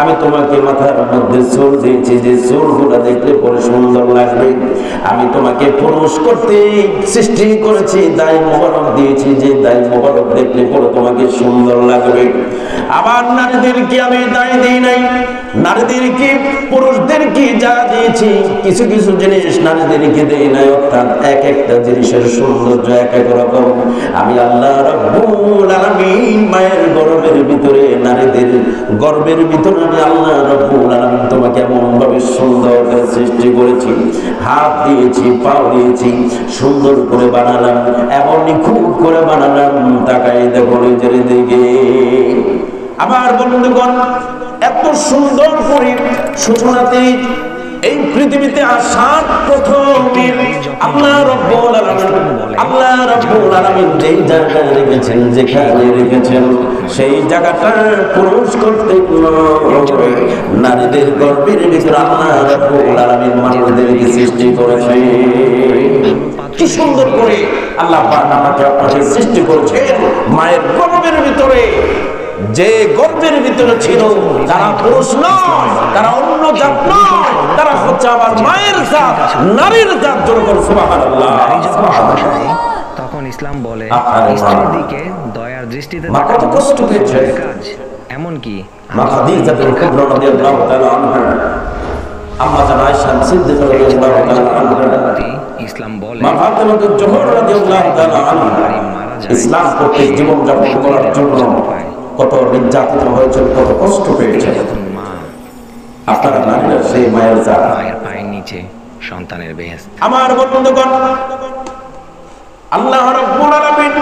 Speaker 3: আমি তোমাকে মাথার মধ্যে চুল দিয়েছি, যে চুলগুলা দেখলে পরে সুন্দর লাগবে। আমি তোমাকে পুরুষ করতে সৃষ্টি করেছি, দায় মোবারক দিয়েছি, যে দায় মোবারক দেখলে পরে তোমাকে সুন্দর লাগবে। আবার নারীদেরকে আমি দায় দিই নাই, নারীদেরকে পুরুষদেরকে যা দিয়েছি কিছু কিছু জিনিস নারীদেরকে দেই নাই। অর্থাৎ এক একটা জিনিসের সৌন্দর্য এক এক রকম। আমি আল্লাহ রাব্বুল আলামিন মায়ের গর্ভের ভিতরে, নারীদের গর্ভের ভিতরে আমি আল্লাহ রাব্বুল আলামিন তোমাকে এমন ভাবে সুন্দর করে সৃষ্টি করেছি। হাত দিয়েছি, পাও দিয়েছি, সুন্দর করে বানালাম, এমন নিখুঁত করে বানালাম। তাকাই দেখো নিজের দিকে। আবার বন্ধুগণ, এত সুন্দর করে সূচনাতে এই পৃথিবীতে আসার প্রথমে আল্লাহ রাব্বুল আলামিন যেই জায়গায় রেখেছেন, যেখানে রেখেছেন, সেই জায়গাটা পুরুষ করতে নারীদের গর্ভের ভিতরে আল্লাহ রাব্বুল আলামিন মানুষদেরকে সৃষ্টি করেছে। কি সুন্দর করে আল্লাহ পাক আমাকে আপনাকে সৃষ্টি করেছে মায়ের গর্ভের ভিতরে। যে গর্ভের ভিতরে ছিল তারা পুরুষ নয়, তারা অন্য জাত নয়, তারা হচ্ছে আবার মায়ের জাত, নারীর জাত। যখন সুবহানাল্লাহ,
Speaker 5: তখন ইসলাম বলে
Speaker 3: আপনার
Speaker 5: স্ত্রীর দিকে দয়ার দৃষ্টিতে
Speaker 3: মা কত কষ্ট পেয়েছে।
Speaker 5: কাজ এমনকি
Speaker 3: মা খাদিজা কুবরা রাদিয়াল্লাহু তাআলা আনহা, আম্মা জান আয়েশা সিদ্দিকা রাদিয়াল্লাহু তাআলা আনহা,
Speaker 5: ইসলাম বলে
Speaker 3: মা ফাতেমা জোহরা রাদিয়াল্লাহু তাআলা আনহা ইসলাম করতে জীবন যাপন করার জন্য কত নির্যাতিত হয়েছে, কত কষ্ট পেয়েছে। আপনারা নারীরা সেই মায়ের জাত,
Speaker 5: মায়ের পায়ের নিচে সন্তানের বেহেশত।
Speaker 3: আমার বন্ধুগণ, আল্লাহ রাব্বুল আলামিন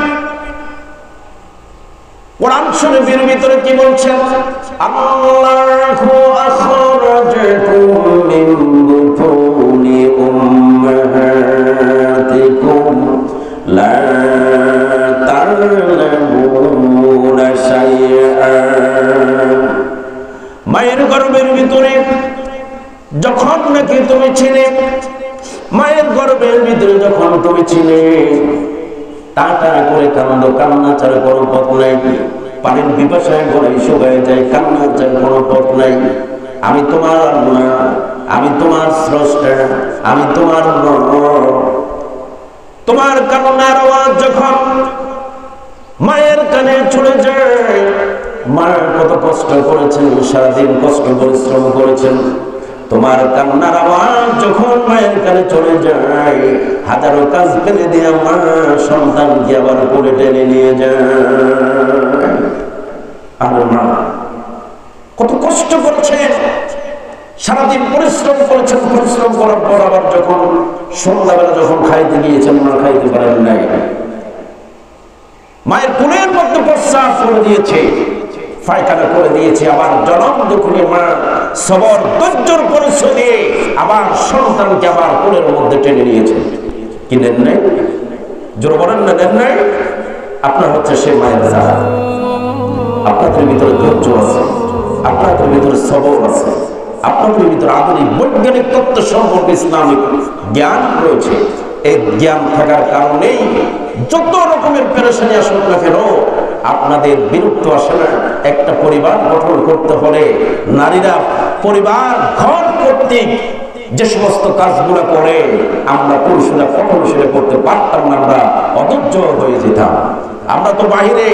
Speaker 3: কোরআন শরীফের ভিতরে কি বলছেন? আল্লাহু আখরাজাকুম মিন বুতুনি উম্মাহাতিকুম লা তা'লামুনা শাইআন। মায়ের গর্ভের ভিতরে যখন নাকি তুমি ছিলে, মায়ের গর্ভের ভিতরে যখন তুমি ছিলে, টাটা করে কান্দো, কান্না ছাড়া কোনো পথ নাই। পানির পিপাসায় গলায় শুকায় যায়, কান্না ছাড়া কোনো পথ নাই। আমি তোমার আল্লাহ, আমি তোমার স্রষ্টা, আমি তোমার রব। তোমার কান্নার আওয়াজ যখন মায়ের কানে চলে যায়, মা কত কষ্ট করেছেন, সারাদিন কষ্ট পরিশ্রম করেছেন, তোমার কান্নার আওয়াজ যখন মায়ের কানে চলে যায়, হাজারো কাজ ফেলে দিয়ে মা সন্তানকে আবার করে টেনে নিয়ে যায়। আর মা কত কষ্ট করেছেন, সারাদিন পরিশ্রম করেছেন, পরিশ্রম করার পর আবার যখন সন্ধ্যাবেলা যখন খাইতে গিয়েছেন, মা খাইতে পারেন নাই, মায়ের কোলের মধ্যে প্রস্রাব করে দিয়েছে, পায়খানা করে দিয়েছে, আবার জনম দুঃখে মা সবর ধৈর্যের পরিচয় দিয়ে আবার সন্তানকে আবার কোলের মধ্যে টেনে নিয়েছে। কি নেন নাই? জোর বলেন না, নেন নাই? আপনার হচ্ছে সে মায়ের জাত। আপনাদের ভিতরে ধৈর্য আছে, আপনাদের ভিতরে সবর আছে, আপনাদের ভিতরে আধুনিক বৈজ্ঞানিক তত্ত্ব সম্পর্কে ইসলামিক জ্ঞান রয়েছে। এই জ্ঞান থাকার কারণেই যত রকমের পেরেশানি আসুক না কেন আপনাদের বিরক্ত আসে না। একটা পরিবার গঠন করতে হলে নারীরা পরিবার ঘর কর্তৃক যে সমস্ত কাজগুলো করে আমরা পুরুষরা কখনো সেটা করতে পারতাম না, আমরা অধৈর্য হয়ে যেতাম। আমরা তো বাহিরে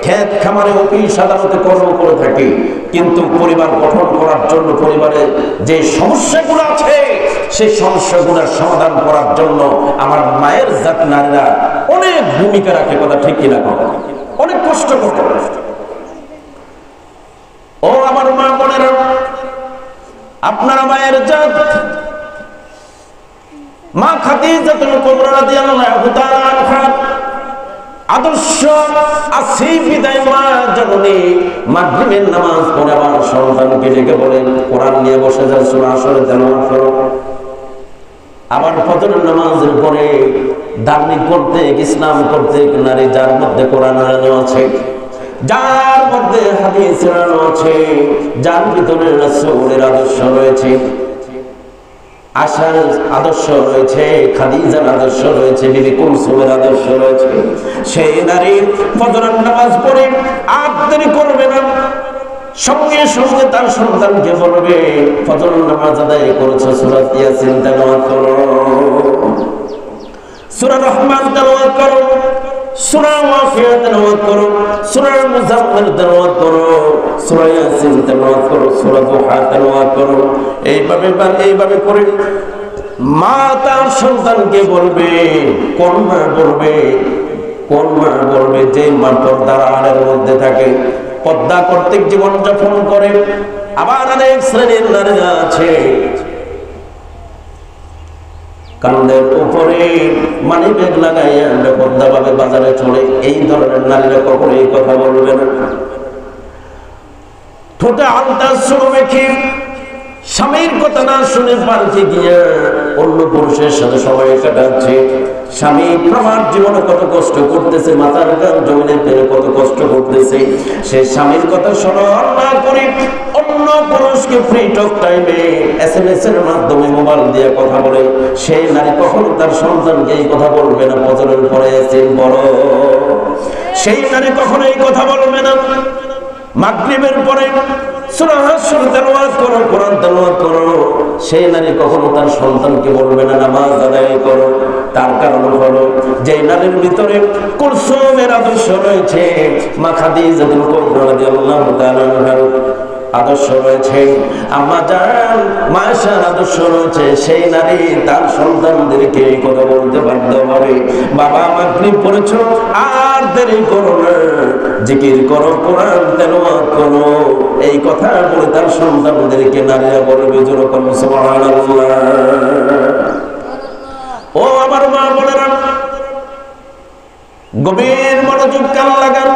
Speaker 3: ক্ষেত খামারে অফিস আদালতে কর্ম করে থাকি, কিন্তু পরিবার গঠন করার জন্য পরিবারে যে সমস্যাগুলো আছে সেই সমস্যাগুলোর সমাধান করার জন্য আমার মায়ের জাত নারীরা অনেক ভূমিকা রাখে। কথা ঠিক কিনা? অনেক কষ্ট করে। ও আমার মা বোনেরা, আপনারা মায়ের জাত। মা খাদিজাতুল কুবরা রাদিয়াল্লাহু তাআলা আনহা আদর্শ আসি বিদায় মা জননী মাগরিবের নামাজ পড়ে আবার সন্তানকে ডেকে বলেন কোরআন নিয়ে বসে যান, সূরা আসরে তেলাওয়াত করো। আবার ফজরের নামাজের পরে ধার্মিক করতে, ইসলাম করতে নারী যার মধ্যে কোরআন আছে, যার মধ্যে হাদিস আছে, যার ভিতরে রাসূলের আদর্শ রয়েছে, আশার আদর্শ রয়েছে, খাদিজার আদর্শ রয়েছে, বিবি কুলসুমের আদর্শ রয়েছে, সেই নারী ফজরের নামাজ পড়ে আর দেরি করবে না, সঙ্গে সঙ্গে তার সন্তানকে বলবে ফজরের নামাজ আদায় করেছে, সূরা ইয়াসিন তেলাওয়াত করো, সূরা রহমান তেলাওয়াত করো, সূরা ওয়াকিয়া তেলাওয়াত করো, সূরা মুজাম্মিল তেলাওয়াত করো, সূরা ইয়াসিন তেলাওয়াত করো, সূরা দুহা তেলাওয়াত করো। এইভাবে করে মা তার সন্তানকে বলবে, কোন মা বলবে যে মা পর্দার আড়ের মধ্যে থাকে, পর্দা কর্তৃক জীবন যাপন করে। আবার অনেক শ্রেণীর নারীরা আছে কান্দের উপরে মানি ব্যাগ লাগাইয়া পর্দা ভাবে বাজারে চলে। এই ধরনের নারীরা কখনো এই কথা বলবে না। ঠোঁটে আলতা চুল মেখে স্বামীর কথা না শুনে পার্কে গিয়ে অন্য পুরুষের সাথে সময় কাটাচ্ছে। স্বামী প্রমাণ জীবনে কত কষ্ট করতেছে, মাথার গান জমিনে ফেলে কত কষ্ট করতেছে, সে স্বামীর কথা শোনো না করে অন্য পুরুষকে ফ্রি টক টাইমে SMS এর মাধ্যমে মোবাইল দিয়ে কথা বলে, সেই নারী কখনো তার সন্তানকে এই কথা বলবে না ফজরের পরে এসে বড়, সেই নারী কখনো এই কথা বলবে না মাগরিবের পরে সূরা হাশর তেলাওয়াত করো, কোরআন তেলাওয়াত করো, সেই নারী কখনো তার সন্তানকে বলবে না নামাজ আদায় করো। তার কারণ হলো যে নারীর ভিতরে কুলসুমের আদর্শ রয়েছে, মা খাদিজাতুল কুবরা রাদিয়াল্লাহু তাআলা আনহার আদর্শ রয়েছে, আম্মা জান মা আয়েশার আদর্শ রয়েছে, সেই নারী তার সন্তানদেরকে এই কথা বলতে বাধ্য হবে, বাবা মাগরিব পড়েছো আর দেরি করো না, জিকির করো, কোরআন তেলাওয়াত করো, এই কথা বলে তার সন্তানদেরকে নারীরা বলবে যেরকম সুবহানাল্লাহ। ও আমার মা বোনেরা, গভীর মনোযোগ কান লাগান।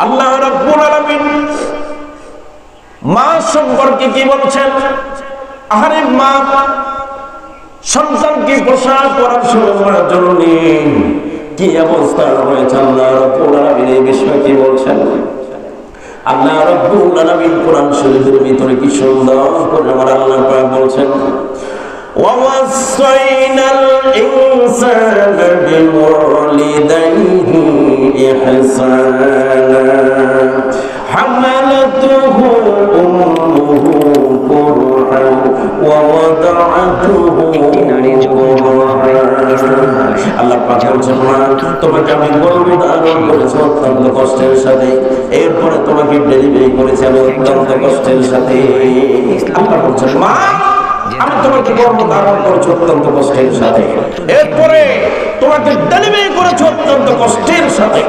Speaker 3: আল্লাহ রাব্বুল আলামিন মা সম্পর্কে কি বলছেন? আরে মা সন্তানকে পোষাক করার সময় জননী কি অবস্থা রয়েছে, আল্লাহ রাব্বুল আলামিন এই বিষয়ে কি বলছেন? আল্লাহ রাব্বুল আলামিন কোরআন শরীফের ভিতরে কি সুন্দর করে আমার আল্লাহ পাক বলছেন, وَوَصَّيْنَا الْإِنسَانَ بِوَالِدَيْهِ إِحْسَانًا حَمَلَتْهُ أُمُّهُ كُرْهًا وَوَضَعَتْهُ كُرْهًا। আল্লাহ পাক বলছেন, তোমাকে আমি গর্ভধারণ করেছি অত্যন্ত কষ্টের সাথে, এরপরে তোমাকে ডেলিভারি করেছি আমি অত্যন্ত কষ্টের সাথে। আল্লাহ বলছেন, মা আমি তোমাকে গর্ভধারণ করেছি অত্যন্ত কষ্টের সাথে, এরপরে তোমাকে ডেলিভারি করেছি অত্যন্ত কষ্টের সাথে।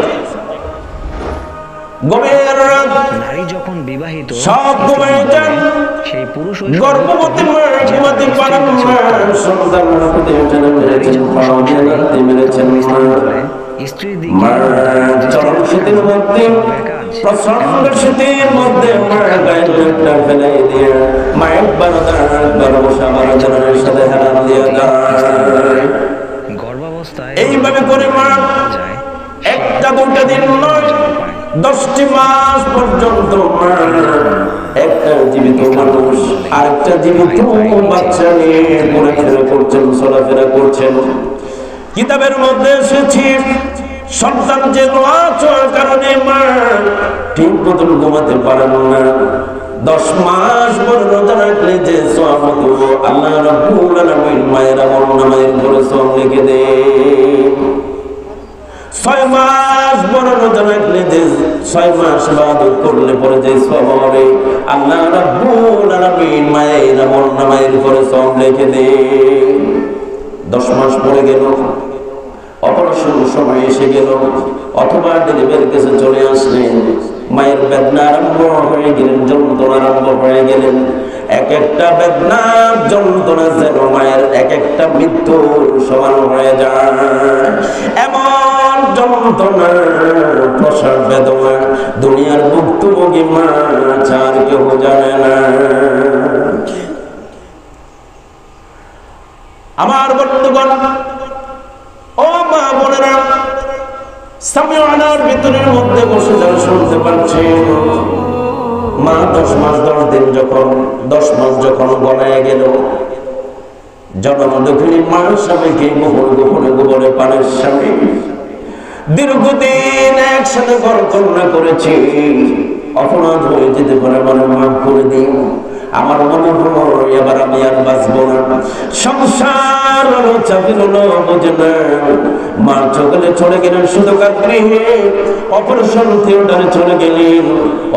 Speaker 3: গভীর রাত,
Speaker 5: নারী যখন বিবাহিত
Speaker 3: সব ঘুমিয়ে যান,
Speaker 5: সেই পুরুষ
Speaker 3: গর্ভবতী মা ঘুমাতে পারেন না, সন্তান হাতে টেনে মেরেছেন, পাও দিয়ে লাথি মেরেছেন
Speaker 5: স্ত্রীর
Speaker 3: মা।
Speaker 5: দিকে
Speaker 3: চরম শীতের মধ্যে, প্রচন্ড শীতের মধ্যে মা গায়ে লোকটা ফেলে দিয়ে মা একবার বসে আমার জনের সাথে হারান দিয়ে যায়।
Speaker 5: গর্ভাবস্থায়
Speaker 3: এইভাবে করে মা
Speaker 5: যায়
Speaker 3: একটা দুটা দিন নয় 10টি মাস পর্যন্ত মা একটা জীবিত মানুষ আরেকটা জীবিত বাচ্চা নিয়ে ঘোরাফেরা করছেন, চলাফেরা করছেন। কিতাবের মধ্যে এসেছে সন্তান যে নোয়ার কারণে মা ঠিক মতন ঘুমাতে পারেন না, 10 মাস পর রোজা রাখলে যে সওয়াব হতো আল্লাহ রাব্বুল আলামিন মায়ের আমলনামায় করে সওয়াব লিখে দেন। 6 মাস পর রোজা রাখলে যে 6 মাস ইবাদত করলে পরে যে সওয়াব হবে আল্লাহ রাব্বুল আলামিন মায়ের আমলনামায় করে সওয়াব লিখে দেন। 10 মাস পরে গেল, অপারেশন সময় এসে গেল, অথবা ডেলিভারির কাছে চলে আসলেন, মায়ের বেদনা আরম্ভ হয়ে গেলেন, যন্ত্রণা আরম্ভ হয়ে গেলেন। এক একটা বেদনার যন্ত্রণা যেন মায়ের এক একটা মৃত্যুর সমান হয়ে যায়, এমন যন্ত্রণা প্রসব বেদনা দুনিয়ার ভুক্তভোগী মা ছাড়া কেউ জানে না। আমার বন্ধুগণ, ও মা বোনেরা, সামিয়ানার ভিতরের মধ্যে বসে যারা শুনতে পাচ্ছেন, মা 10 মাস 10 দিন যখন 10 মাস যখন গড়ায় গেল, জনম দক্ষিণী মা স্বামীকে গোপনে গোপনে পানের স্বামী দীর্ঘদিন একসাথে কল্পনা করেছি, অপরাধ হয়ে যেতে পারে আমার মাফ করে দিন, আমার মনে হয় এবার আমি আর বাঁচবো না, সংসার চাপিল বোঝে না। মা চোখে চলে গেলেন শুধু গৃহে, অপারেশন থিয়েটারে চলে গেলেন,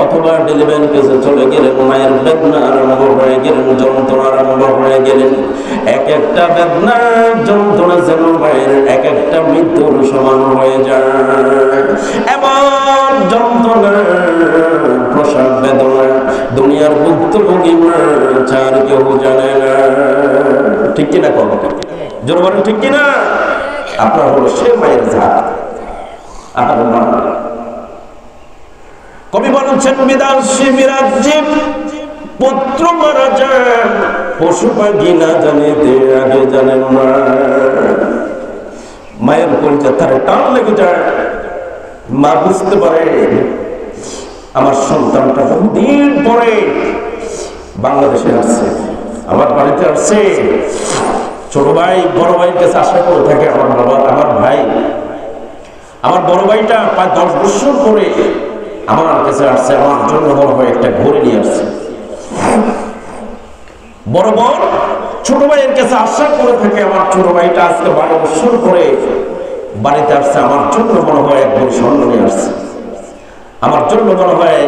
Speaker 3: অথবা ডেলিভারি কেসে চলে গেলেন, মায়ের বেদনা আরম্ভ হয়ে গেলেন, যন্ত্রণা আরম্ভ হয়ে গেলেন। এক একটা বেদনা যন্ত্রণা যেন মায়ের এক একটা মৃত্যুর সমান হয়ে যায়, এমন যন্ত্রণা প্রসব বেদনা দুনিয়ার ভুক্তভোগী মা ছাড়া কেউ জানে না। ঠিক কিনা কম জোর বলেন, ঠিক কিনা? আপনার হলো সে মায়ের জাত। আপনার মা কবি বলছেন, বিদাসী বিরাজ্যে পুত্র মারা যান, পশু পাখি না জানে আগে জানেন না। মায়ের কলিজা তার টান লেগে যায়। মা বুঝতে পারে আমার সন্তানটা বহুদিন পরে বাংলাদেশে আসছে, আমার বাড়িতে আসছে। ছোট ভাই বড় ভাইয়ের কাছে আশা করে থাকে আমার বাবা, আমার ভাই, আমার বড় ভাইটা প্রায় 10 বছর পরে আমার কাছে আসছে, আমার জন্য বড় ভাই একটা ঘড়ি নিয়ে আসছে। বড় বোন ছোট ভাইয়ের কাছে আশা করে থাকে আমার ছোট ভাইটা আজকে 12 বছর পরে বাড়িতে আসছে, আমার জন্য মনে হয় এক ভরি স্বর্ণ নিয়ে আসছে, আমার জন্য মনে হয়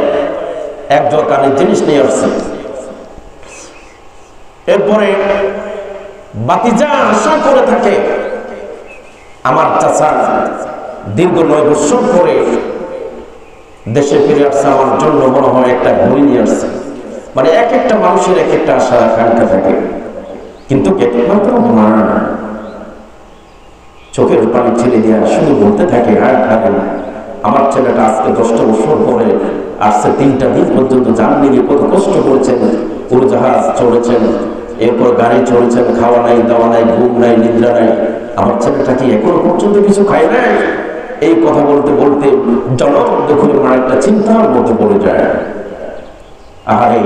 Speaker 3: এক জোড়া কানের জিনিস নিয়ে আসছে। এরপরে বাতিজা আশা করে থাকে আমার চাচা দীর্ঘ 9 বছর পরে দেশে ফিরে আসছে, আমার জন্য মনে হয় একটা ঘড়ি নিয়ে আসছে। মানে এক একটা মানুষের এক একটা আশা আকাঙ্ক্ষা থাকে, কিন্তু একমাত্র মা চোখের পানি ছেড়ে দিয়ে শুধু বলতে থাকে, আমার ছেলেটা আজকে 10টা বছর পরে আসছে, 3টা দিন পর্যন্ত জান নিয়ে কত কষ্ট করেছেন, উড়োজাহাজ চড়েছেন, এরপর গাড়ি চড়েছেন, খাওয়া নাই, দাওয়া নাই, ঘুম নাই, নিদ্রা নাই, আমার ছেলেটা কি এখনো পর্যন্ত কিছু খায় নাই? এই কথা বলতে বলতে জনক দেখুন মা একটা চিন্তার মধ্যে পড়ে যায়। আহারে,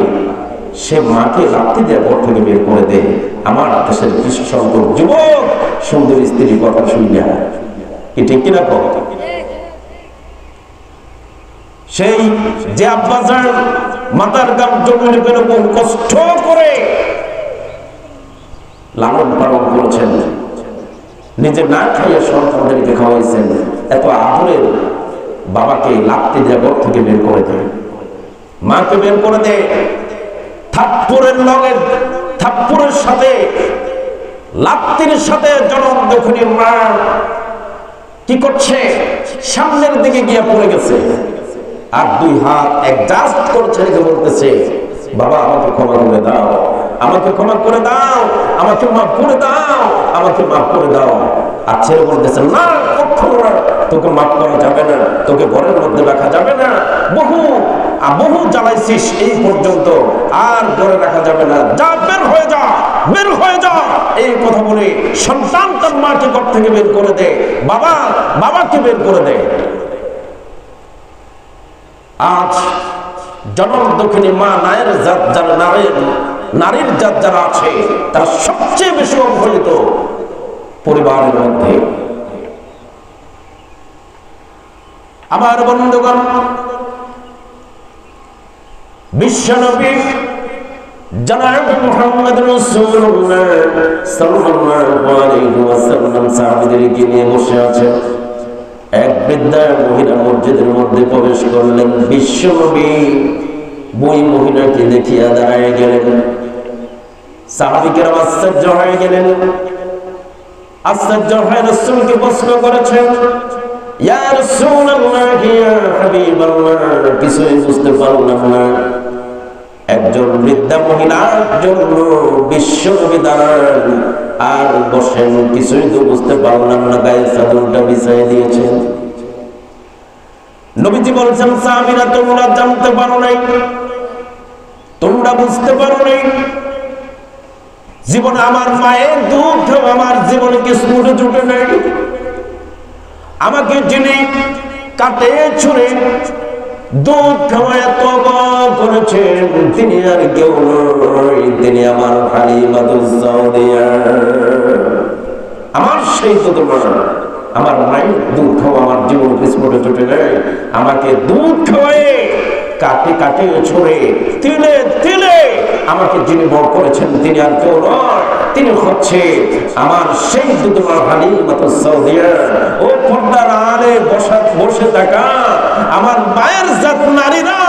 Speaker 3: সে মাকে রাত্রি দেওয়ার পর থেকে বের করে দেয়। আমার দেশের কৃষি সংকট যুবক সুন্দর স্ত্রীর কথা শুনি না, কি ঠিক কিনা কর? সেই যে আব্বাজান মাতার গাম জমির এরকম কষ্ট করে লালন পালন করেছেন, নিজে না খাইয়ে সন্তানদেরকে খাওয়াইছেন, এত আদরের বাবাকে লাত্তি দেওয়া ঘর থেকে বের করে দেয়, মাকে বের করে দেয়। থাপ্পড়ের সাথে লাত্তির সাথে জনক দক্ষিণী মা কি করছে, সামনের দিকে গিয়ে পড়ে গেছে, আর 2 হাত অ্যাডজাস্ট করছে, বলতেছে, বাবা আমাকে ক্ষমা করে দাও, আমাকে ক্ষমা করে দাও, আমাকে মাফ করে দাও, আমাকে মাফ করে দাও। আর ছেলে বলতেছে, না কখনো না, তোকে মাফ করা যাবে না, তোকে ঘরের মধ্যে রাখা যাবে না, বহু জ্বালাইছিস এই পর্যন্ত, আর ঘরে রাখা যাবে না, যা বের হয়ে যা, বের হয়ে যা। এই কথা বলে সন্তান তার মাকে ঘর থেকে বের করে দেয়, বাবাকে বের করে দেয়। আজ জনক দক্ষিণী মা নারীর জাত যারা আছে তারা সবচেয়ে বেশি অবহেলিত পরিবারের মধ্যে। আমার বন্ধুগণ, বিশ্বনবী জনাব মুহাম্মদ রাসূলুল্লাহ সাল্লাল্লাহু আলাইহি ওয়াসাল্লাম সাহাবীদেরকে নিয়ে বসে আছেন। এক বৃদ্ধা মহিলা মসজিদের মধ্যে প্রবেশ করলেন। বিশ্বনবী ওই মহিলাকে দেখিয়া দাঁড়ায় গেলেন। সাহাবীরা আশ্চর্য হয়ে গেলেন। আশ্চর্য হয়ে রাসূলকে প্রশ্ন করেছেন, ইয়া রাসূলুল্লাহ, ইয়া হাবিবাল্লাহ, কিছুই বুঝতে পারলাম না। একজন বৃদ্ধা মহিলার জন্য বিশ্বনবী দাঁড়ান আর বসেন, কিছুই তো বুঝতে পারলাম না, গায়ে চাদরটা বিছাই দিয়েছেন। নবীজি বলছেন, সাহাবীরা তোমরা জানতে পারো নাই, তোমরা বুঝতে পারো নাই, জীবনে আমার মায়ের দুধ আমার জীবনে কিছু জুটে নাই। আমাকে যিনি কাটে ছুঁড়ে দুধ খাওয়ায় তওবা করেছেন, তিনি আর কেউ নয়, তিনি আমার হালিমাতুস সাউদিয়া, আমার সেই তো তোমার, আমার মায়ের দুধ খাওয়া আমার জীবন বিস্ফোটে চটে নেয়। আমাকে দুধ খাওয়ায় কাটে কাটে ছড়ে তিলে তিলে আমাকে যিনি বড় করেছেন, তিনি আর কেউ নয়, তিনি হচ্ছে আমার সেই তোমার হালিমাতুস সাউদিয়া। ও পর্দার আড়ে বসে থাকা আমার মায়ের জাত নারীরা,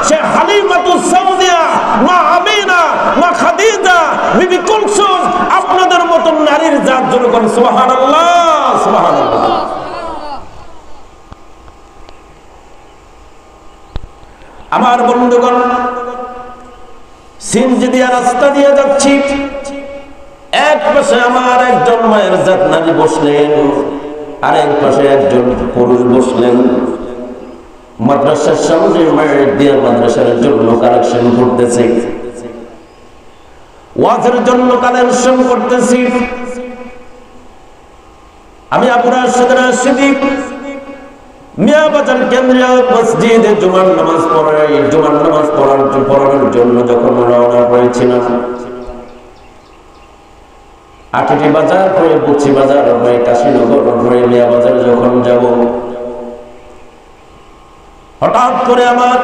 Speaker 3: সে হালিমাতুস সাউদিয়া, মা আমিনা, মা খাদিজা, বিবি কুলসুম, আপনাদের মতন নারীর জাত জন্য কোন সুবহানাল্লাহ, সুবহানাল্লাহ। আমার বন্ধুগণ, সিনজি দিয়া রাস্তা দিয়ে যাচ্ছি, এক পাশে আমার একজন মায়ের জাত নারী বসলেন, আর এক পাশে একজন পুরুষ বসলেন। মাদ্রাসার সামনে মায়ের দিয়া মাদ্রাসার জন্য কালেকশন করতেছে। ওয়াজের জন্য কালেকশন করতেছি। আমি আবু রাশেদ রাশিদি মিয়া বাজার কেন্দ্রীয় মসজিদে জুমার নামাজ পড়ানোর জন্য যখন রওনা হয়েছিলাম, আটিটি বাজার হয়ে বুচি বাজার হয়ে কাশীনগর হয়ে মিয়া বাজার যখন যাব, হঠাৎ করে আমার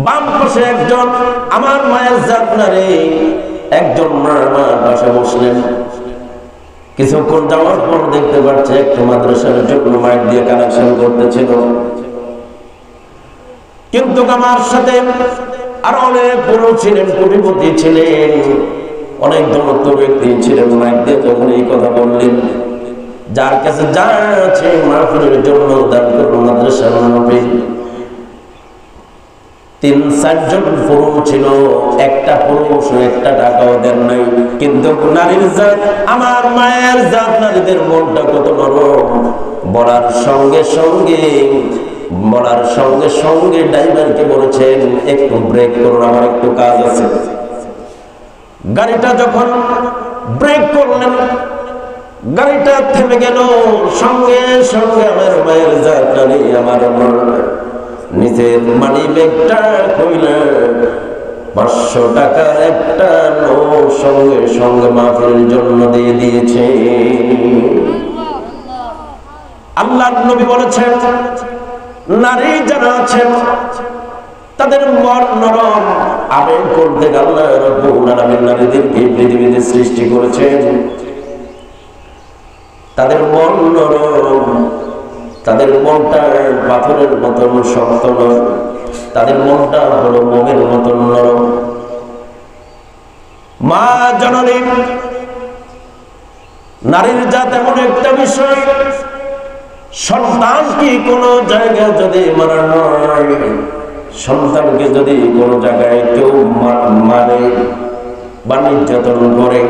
Speaker 3: বাম পাশে একজন আমার মায়ের জাত নারী একজন মা আমার পাশে বসলেন। কিছুক্ষণ যাওয়ার পর দেখতে পাচ্ছে একটু মাদ্রাসার জন্য মাইক দিয়ে কানেকশন করতেছিল, কিন্তু আমার সাথে আরো অনেক পুরো ছিলেন, কোটিপতি ছিলেন, অনেক ধনত্ব ব্যক্তি ছিলেন। মাইক দিয়ে যখন এই কথা বললেন, যার কাছে যা আছে মাহফিলের জন্য দান করুন মাদ্রাসার নামে। ৩-৪ জন পুরুষ ছিল, একটা পুরুষ একটা টাকাও দেন নাই। কিন্তু নারীর জাত, আমার মায়ের জাত নারীদের মনটা কত নরম। বলার সঙ্গে সঙ্গে ড্রাইভারকে বলেছেন একটু ব্রেক করুন, আমার একটু কাজ আছে। গাড়িটা যখন ব্রেক করলেন, গাড়িটা থেমে গেল। সঙ্গে সঙ্গে আমার মায়ের জাত নারী আমার নিজের মানি ব্যাগটা কইলে 500 টাকার একটা নোট সঙ্গে সঙ্গে মাহফিলের জন্য দিয়ে দিয়েছে। আল্লাহর নবী বলেছেন, নারী যারা আছেন তাদের মন নরম, আবেগ করতে আল্লাহ রাব্বুল আলামিন নারীদেরকে পৃথিবীতে সৃষ্টি করেছেন। তাদের মন নরম, তাদের মনটা পাথরের মতন শক্ত নয়, তাদের মনটা হলো মোমের মতন নরম। মা জননী নারীর জাত এমন একটা বিষয়, সন্তান কি কোনো জায়গায় যদি মারা হয়, সন্তানকে যদি কোনো জায়গায় কেউ মারে বা নির্যাতন করে,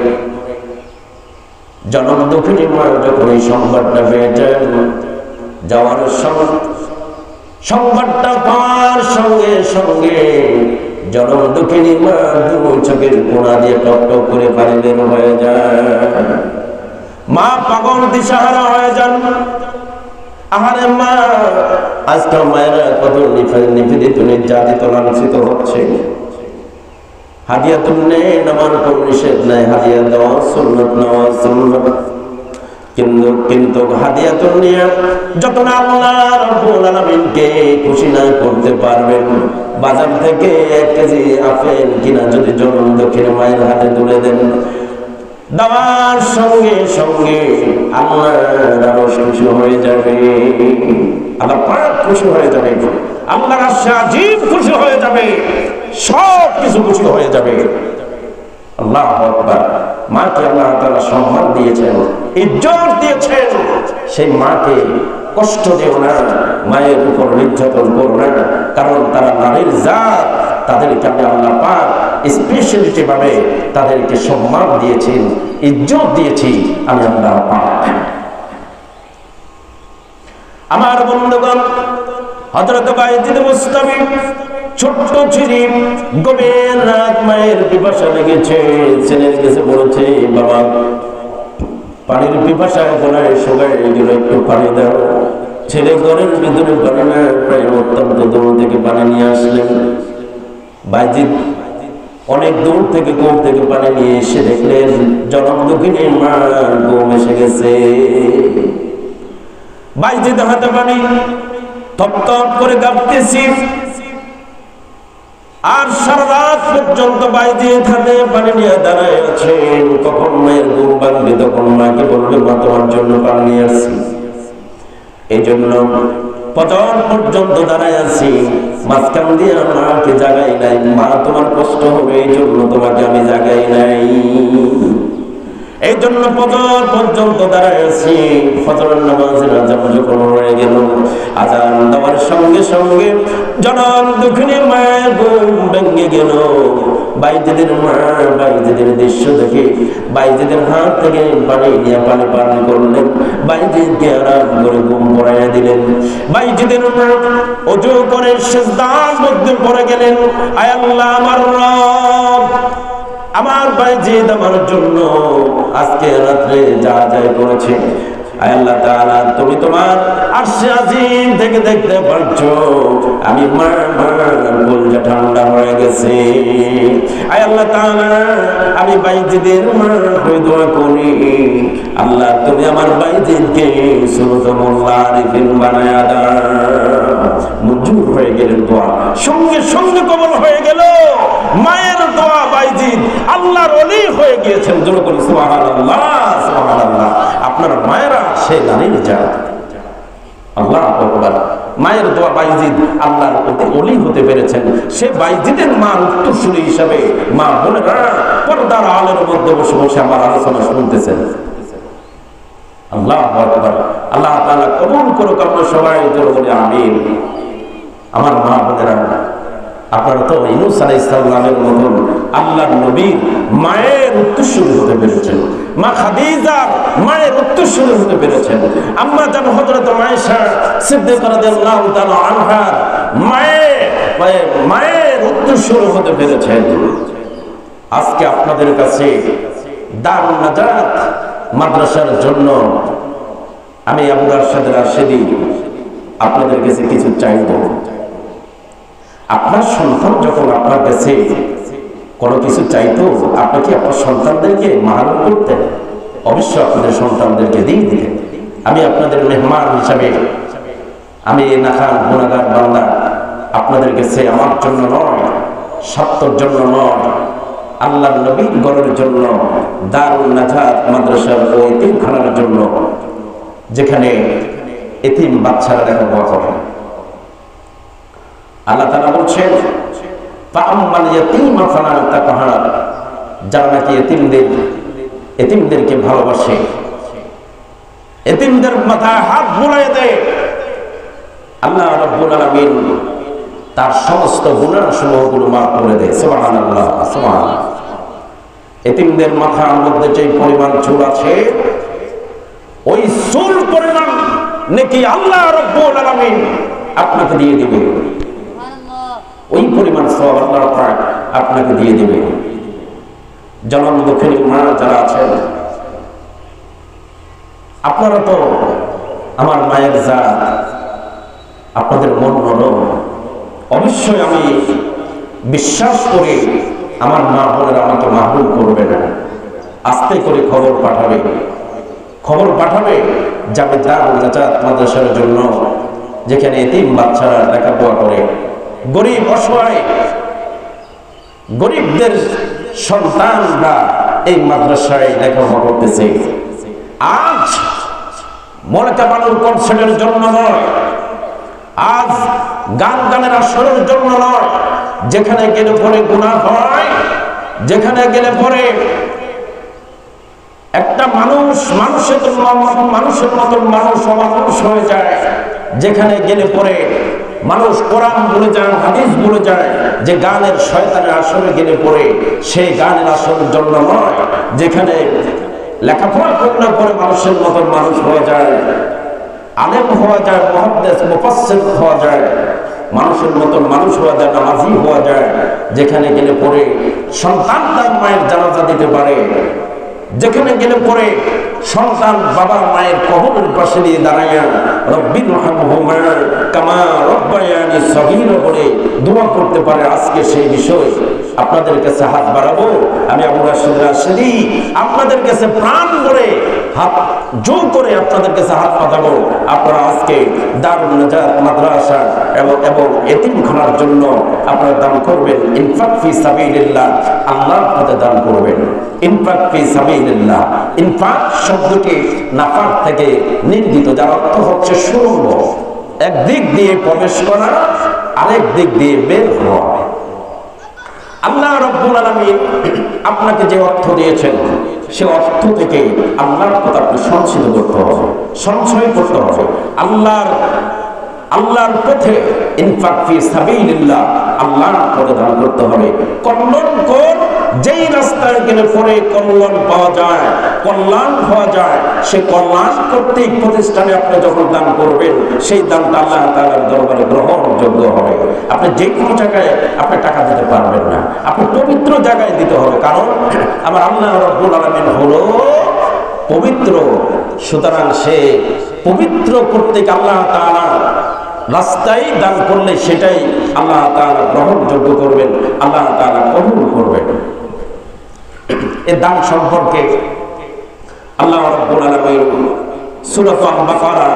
Speaker 3: জনম দুঃখিনী মা যখন এই সংবাদটা পেয়ে যায়, যাওয়ার সংবাদটা পাওয়ার সঙ্গে সঙ্গে জনম দুঃখিনী মা দুই চোখের কোণা দিয়ে টক টক করে পানি বের হয়ে যায়। মা পাগল দিশাহারা হয়ে যান। আহারে মা, আজকাল মায়েরা কত নিপীড়িত নির্যাতিত লাঞ্ছিত হচ্ছে। হাদিয়াতুন নেন, আমার কোন নিষেধ নাই, হাদিয়া দেওয়া সুন্নাত, নেওয়া সুন্নাত। কিন্তু হাদিয়াতুন নিয়ে যত না আল্লাহ রাব্বুল আলামিনকে খুশি না করতে পারবেন, বাজার থেকে 1 কেজি আপেল কিনা যদি জনম দক্ষিণ মায়ের হাতে তুলে দেন, দেওয়ার সঙ্গে সঙ্গে আল্লাহ খুশি হয়ে যাবে, আল্লাহ পাক খুশি হয়ে যাবে, আল্লাহর আশীর্বাদ খুশি হয়ে যাবে, সব কিছু খুশি হয়ে যাবে। আল্লাহু আকবার। মাকে আল্লাহ তাআলা সম্মান দিয়েছেন, ইজ্জত দিয়েছেন। সেই মাকে কষ্ট দিও না, মায়ের উপর নির্যাতন করো না, কারণ তারা নারীর জাত। তাদেরকে আমি আল্লাহ পাক স্পেশালিটি ভাবে তাদেরকে সম্মান দিয়েছি, ইজ্জত দিয়েছি আমি আল্লাহ পাক। আমার বন্ধুগণ, হযরত বাইজিদ মুস্তামি ছোট্ট ছিরি, গভীর রাত, মায়ের পিপাসা লেগেছে, ছেলের কাছে বলেছে, বাবা পানির পিপাসা গলায় শুকায় গেল, একটু পানি দাও। ছেলে ঘরের ভিতরে পানি না, প্রায় অত্যন্ত দূর থেকে পানি নিয়ে আসলেন। বাইজিদ অনেক দূর থেকে কূপ থেকে পানি নিয়ে এসে দেখলেন জনম দুঃখিনী মা ঘুম এসে গেছে। বাইজিদ হাতে পানি, থপথপ করে কাঁপতেছি। আর সারা রাত পর্যন্ত বাইজিদ হাতে পানি নিয়ে দাঁড়ায় আছেন। কখন মায়ের ঘুম ভাঙবে, তখন মাকে বলবে, মা তোমার জন্য পানি নিয়ে আসছি। এই জন্য ফজর পর্যন্ত দাঁড়ায় আছি, মাঝখান দিয়ে মাকে জাগাই নাই। মা তোমার কষ্ট হবে, এই জন্য তোমাকে আমি জাগাই নাই। এই জন্য ফজর পর্যন্ত দাঁড়ায় আছি। ফজরের নামাজের আজান যখন হয়ে গেল, আজান দেওয়ার সঙ্গে সঙ্গে জনম দুঃখিনী মায়ের ঘুম ভেঙে গেল। বাইজিদের মা বাইজিদের দৃশ্য দেখে বাইজিদের হাত থেকে পানি নিয়ে পানি পান করলেন, বাইজিদকে আরাম করে ঘুম পড়াইয়া দিলেন। বাইজিদের মা ওযু করে সিজদার মধ্যে পড়ে গেলেন, আয় আল্লাহ আমার রব, আমার বাইজিদ আমার জন্য আজকে রাত্রে যা যায় করেছে, আয় আল্লাহ তাআলা তুমি তোমার আরশে আজিম থেকে দেখতে পারছো আমি মার কলজা ঠান্ডা হয়ে গেছে। আয় আল্লাহ তাআলা আমি বাইজিদের মার হয়ে দোয়া করি, আল্লাহ তুমি আমার বাইজিদকে সুলতানুল্লাহ আরিফিন বানায়া দাও। মঞ্জুর হয়ে গেলেন দোয়া, সঙ্গে সঙ্গে কবুল হয়ে গেল। মায়ের দোয়া বাইজিদ আল্লাহর ওলি হয়ে গিয়েছেন। জোরে বলি সুবহানাল্লাহ সুবহানাল্লাহ। আপনার মায়েরা সেই নারীর জাত। আল্লাহু আকবার। মায়ের দোয়া বাইজিদ আল্লাহর ওলি হতে পেরেছেন। সে বাইজিদের মার উত্তরসূরি হিসাবে মা বোনেরা পর্দার আলোর মধ্যে বসে বসে আমার আলোচনা শুনতেছেন। আল্লাহু আকবার। আল্লাহ তাআলা কবুল করুক। আমরা সবাই জোরে বলি আমিন। আমার মা বোনেরা, আপনারা তো ইউনূস আলাইহিস সালামের মতন আল্লাহর নবীর মায়ের উত্তরসূরি হতে পেরেছেন। মা খাদিজার মায়ের উত্তরসূরি হতে পেরেছেন। আম্মা জান হযরত আয়েশা সিদ্দিকা রাদিয়াল্লাহু তাআলা আনহা মায়ের উত্তরসূরি হতে পেরেছেন। আজকে আপনাদের কাছে দারুন নাজাত মাদ্রাসার জন্য আমি আবু রাশেদ রাশেদী আপনাদের কাছে কিছু চাইব। আপনার সন্তান যখন আপনার কাছে কোনো কিছু চাইতো, আপনি কি আপনার সন্তানদেরকে মাহারুম করতেন? অবশ্যই আপনাদের সন্তানদেরকে দিয়ে দিতেন। আমি আপনাদের মেহমান হিসাবে আমি নাখান গুনাহগার বান্দা আপনাদের কাছে আমার জন্য নয়, সত্যর জন্য নয়, আল্লাহর নবীর ঘরের জন্য, দারুন নাজাত মাদ্রাসার ও এতিমখানার জন্য, যেখানে এতিম বাচ্চারা লেখাপড়া করে। আল্লাহ তাআলা বলছেন ফাআম্মাল ইয়াতীমা ফালা তাকহার, যারা নাকি এতিমদেরকে ভালোবাসে, এতিমদের মাথায় হাত বুলায় দেয়, আল্লাহ রাব্বুল আলামিন তার সমস্ত গুনাহ সমূহগুলো মাফ করে দেয়। সুবহানাল্লাহ সুবহানাল্লাহ। এতিমদের মাথার মধ্যে যে পরিমাণ চুল আছে, ওই চুল পরিমাণ নাকি আল্লাহ রাব্বুল আলামিন আপনাকে দিয়ে দিবে। ওই পরিমাণ সওয়াব আল্লাহ পাক আপনাকে দিয়ে দিবে। জনম দুঃখিনী মা যারা আছেন, আপনারা তো আমার মায়ের জাত, আপনাদের মন নরম। অবশ্যই আমি বিশ্বাস করি আমার মা বোনেরা আমাকে মাহরুম করবে না। আস্তে করে খবর পাঠাবে যাবে দারুন নাজাত মাদ্রাসার জন্য, যেখানে এতিম বাচ্চারা লেখাপড়া করে, গরিব অসহায় গরিবদের সন্তানরা এই মাদ্রাসায় লেখাপড়া করতেছে। আজ মলকা বানুর কনসার্টের জন্য নয়, আজ গানের আসরের জন্য নয়, যেখানে গেলে পরে গুনাহ হয়, যেখানে গেলে পরে একটা মানুষের মতন মানুষ অমানুষ হয়ে যায়, যেখানে গেলে পরে মানুষ কোরআন ভুলে যায়, হাদিস ভুলে যায়, যে গানের শয়তানের আসরে গেলে পরে সেই গানের আসরের জন্য নয়, যেখানে লেখাপড়া করলে পরে মানুষের মতন মানুষ হয়ে যায়, আলেম হওয়া যায়, মুহাদ্দিস মুফাসসির হওয়া যায়, মানুষের মতন মানুষ হওয়া যায়, নামাজি হওয়া যায়, যেখানে গেলে পরে সন্তান তার মায়ের জানাজা দিতে পারে, যেখানে গেলে পরে সন্তান বাবা মায়ের কবরের পাশে দিয়ে দাঁড়াইয়া রব্বিরহামহুমা কামা রব্বায়ানি সগীরা বলে দোয়া করতে পারে। আজকে সেই বিষয় আপনাদের কাছে হাত বাড়াবো। আমি আবু রাশেদ রাশেদী আপনাদের কাছে প্রাণ ভরে হাত জোর করে আপনাদের কাছে হাত পাতাবো। আপনারা আজকে দারুন নাজাত মাদ্রাসা এবং এতিমখানার জন্য আপনারা দান করবেন। ইনফাক ফি সাবিলিল্লাহ, আল্লাহর পথে দান করবেন। ইনফাক ফি সাবিলিল্লাহ, ইনফাক শব্দটি নাফাক থেকে নির্মিত, যার অর্থ হচ্ছে সুরঙ্গ, একদিক দিয়ে প্রবেশ করা, আরেক দিক দিয়ে বের হওয়া। আল্লাহ রাব্বুল আলামিন আপনাকে যে অর্থ দিয়েছেন, সে অর্থ থেকে আল্লাহর কথা আপনি সঞ্চিত করতে হবে, সঞ্চয় করতে হবে। আল্লাহর পথে ইনফাক ফি সাবিলিল্লাহ, আল্লাহর পথে দান করতে হবে। কল্যাণকর যেই রাস্তায় গেলে পরে কল্যাণ পাওয়া যায়, কল্যাণ হওয়া যায়, সে কল্যাণ কর্তৃক প্রতিষ্ঠানে আপনি যখন দান করবেন, সেই দানটা আল্লাহ তাআলার দরবারে গ্রহণযোগ্য হবে। আপনি যে কোনো জায়গায় আপনি টাকা দিতে পারবেন না, আপনি পবিত্র জায়গায় দিতে হবে, কারণ আমার আল্লাহ রাব্বুল আলামিন হলো পবিত্র। সুতরাং সে পবিত্র কর্তৃক আল্লাহ তাআলা রাস্তায় দান করলে সেটাই আল্লাহ তাআলা গ্রহণযোগ্য করবেন, আল্লাহ তাআলা কবুল করবেন। এই দান সম্পর্কে আল্লাহ রাব্বুল আলামিন সূরা আল-বাকারা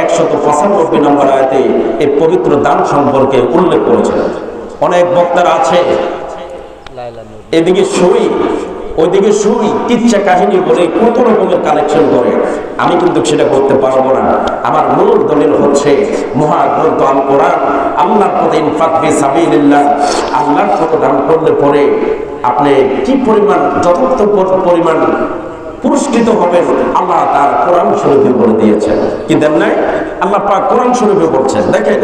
Speaker 3: 195 নম্বর আয়াতে এই পবিত্র দান সম্পর্কে উল্লেখ করেছেন। অনেক বক্তারা আছে এদিকে সই ওইদিকে শুই কিচ্ছা কাহিনী বলে কত রকমের কালেকশন করে। আমি কিন্তু সেটা করতে পারবো না। আমার মূল দলিল হচ্ছে মহাগ্রন্থ আল কোরআন। আল্লাহর পথে ইনফাক ফি সাবিলিল্লাহ, আল্লাহর পথে দান করলে পরে আপনি কি পরিমাণ, যথার্থ পরিমাণ পুরস্কৃত হবেন আল্লাহ তার কোরআন শরীফে বলে দিয়েছেন। কি দেন নাই? আল্লাহ পাক কোরআন শরীফে বলছেন, দেখেন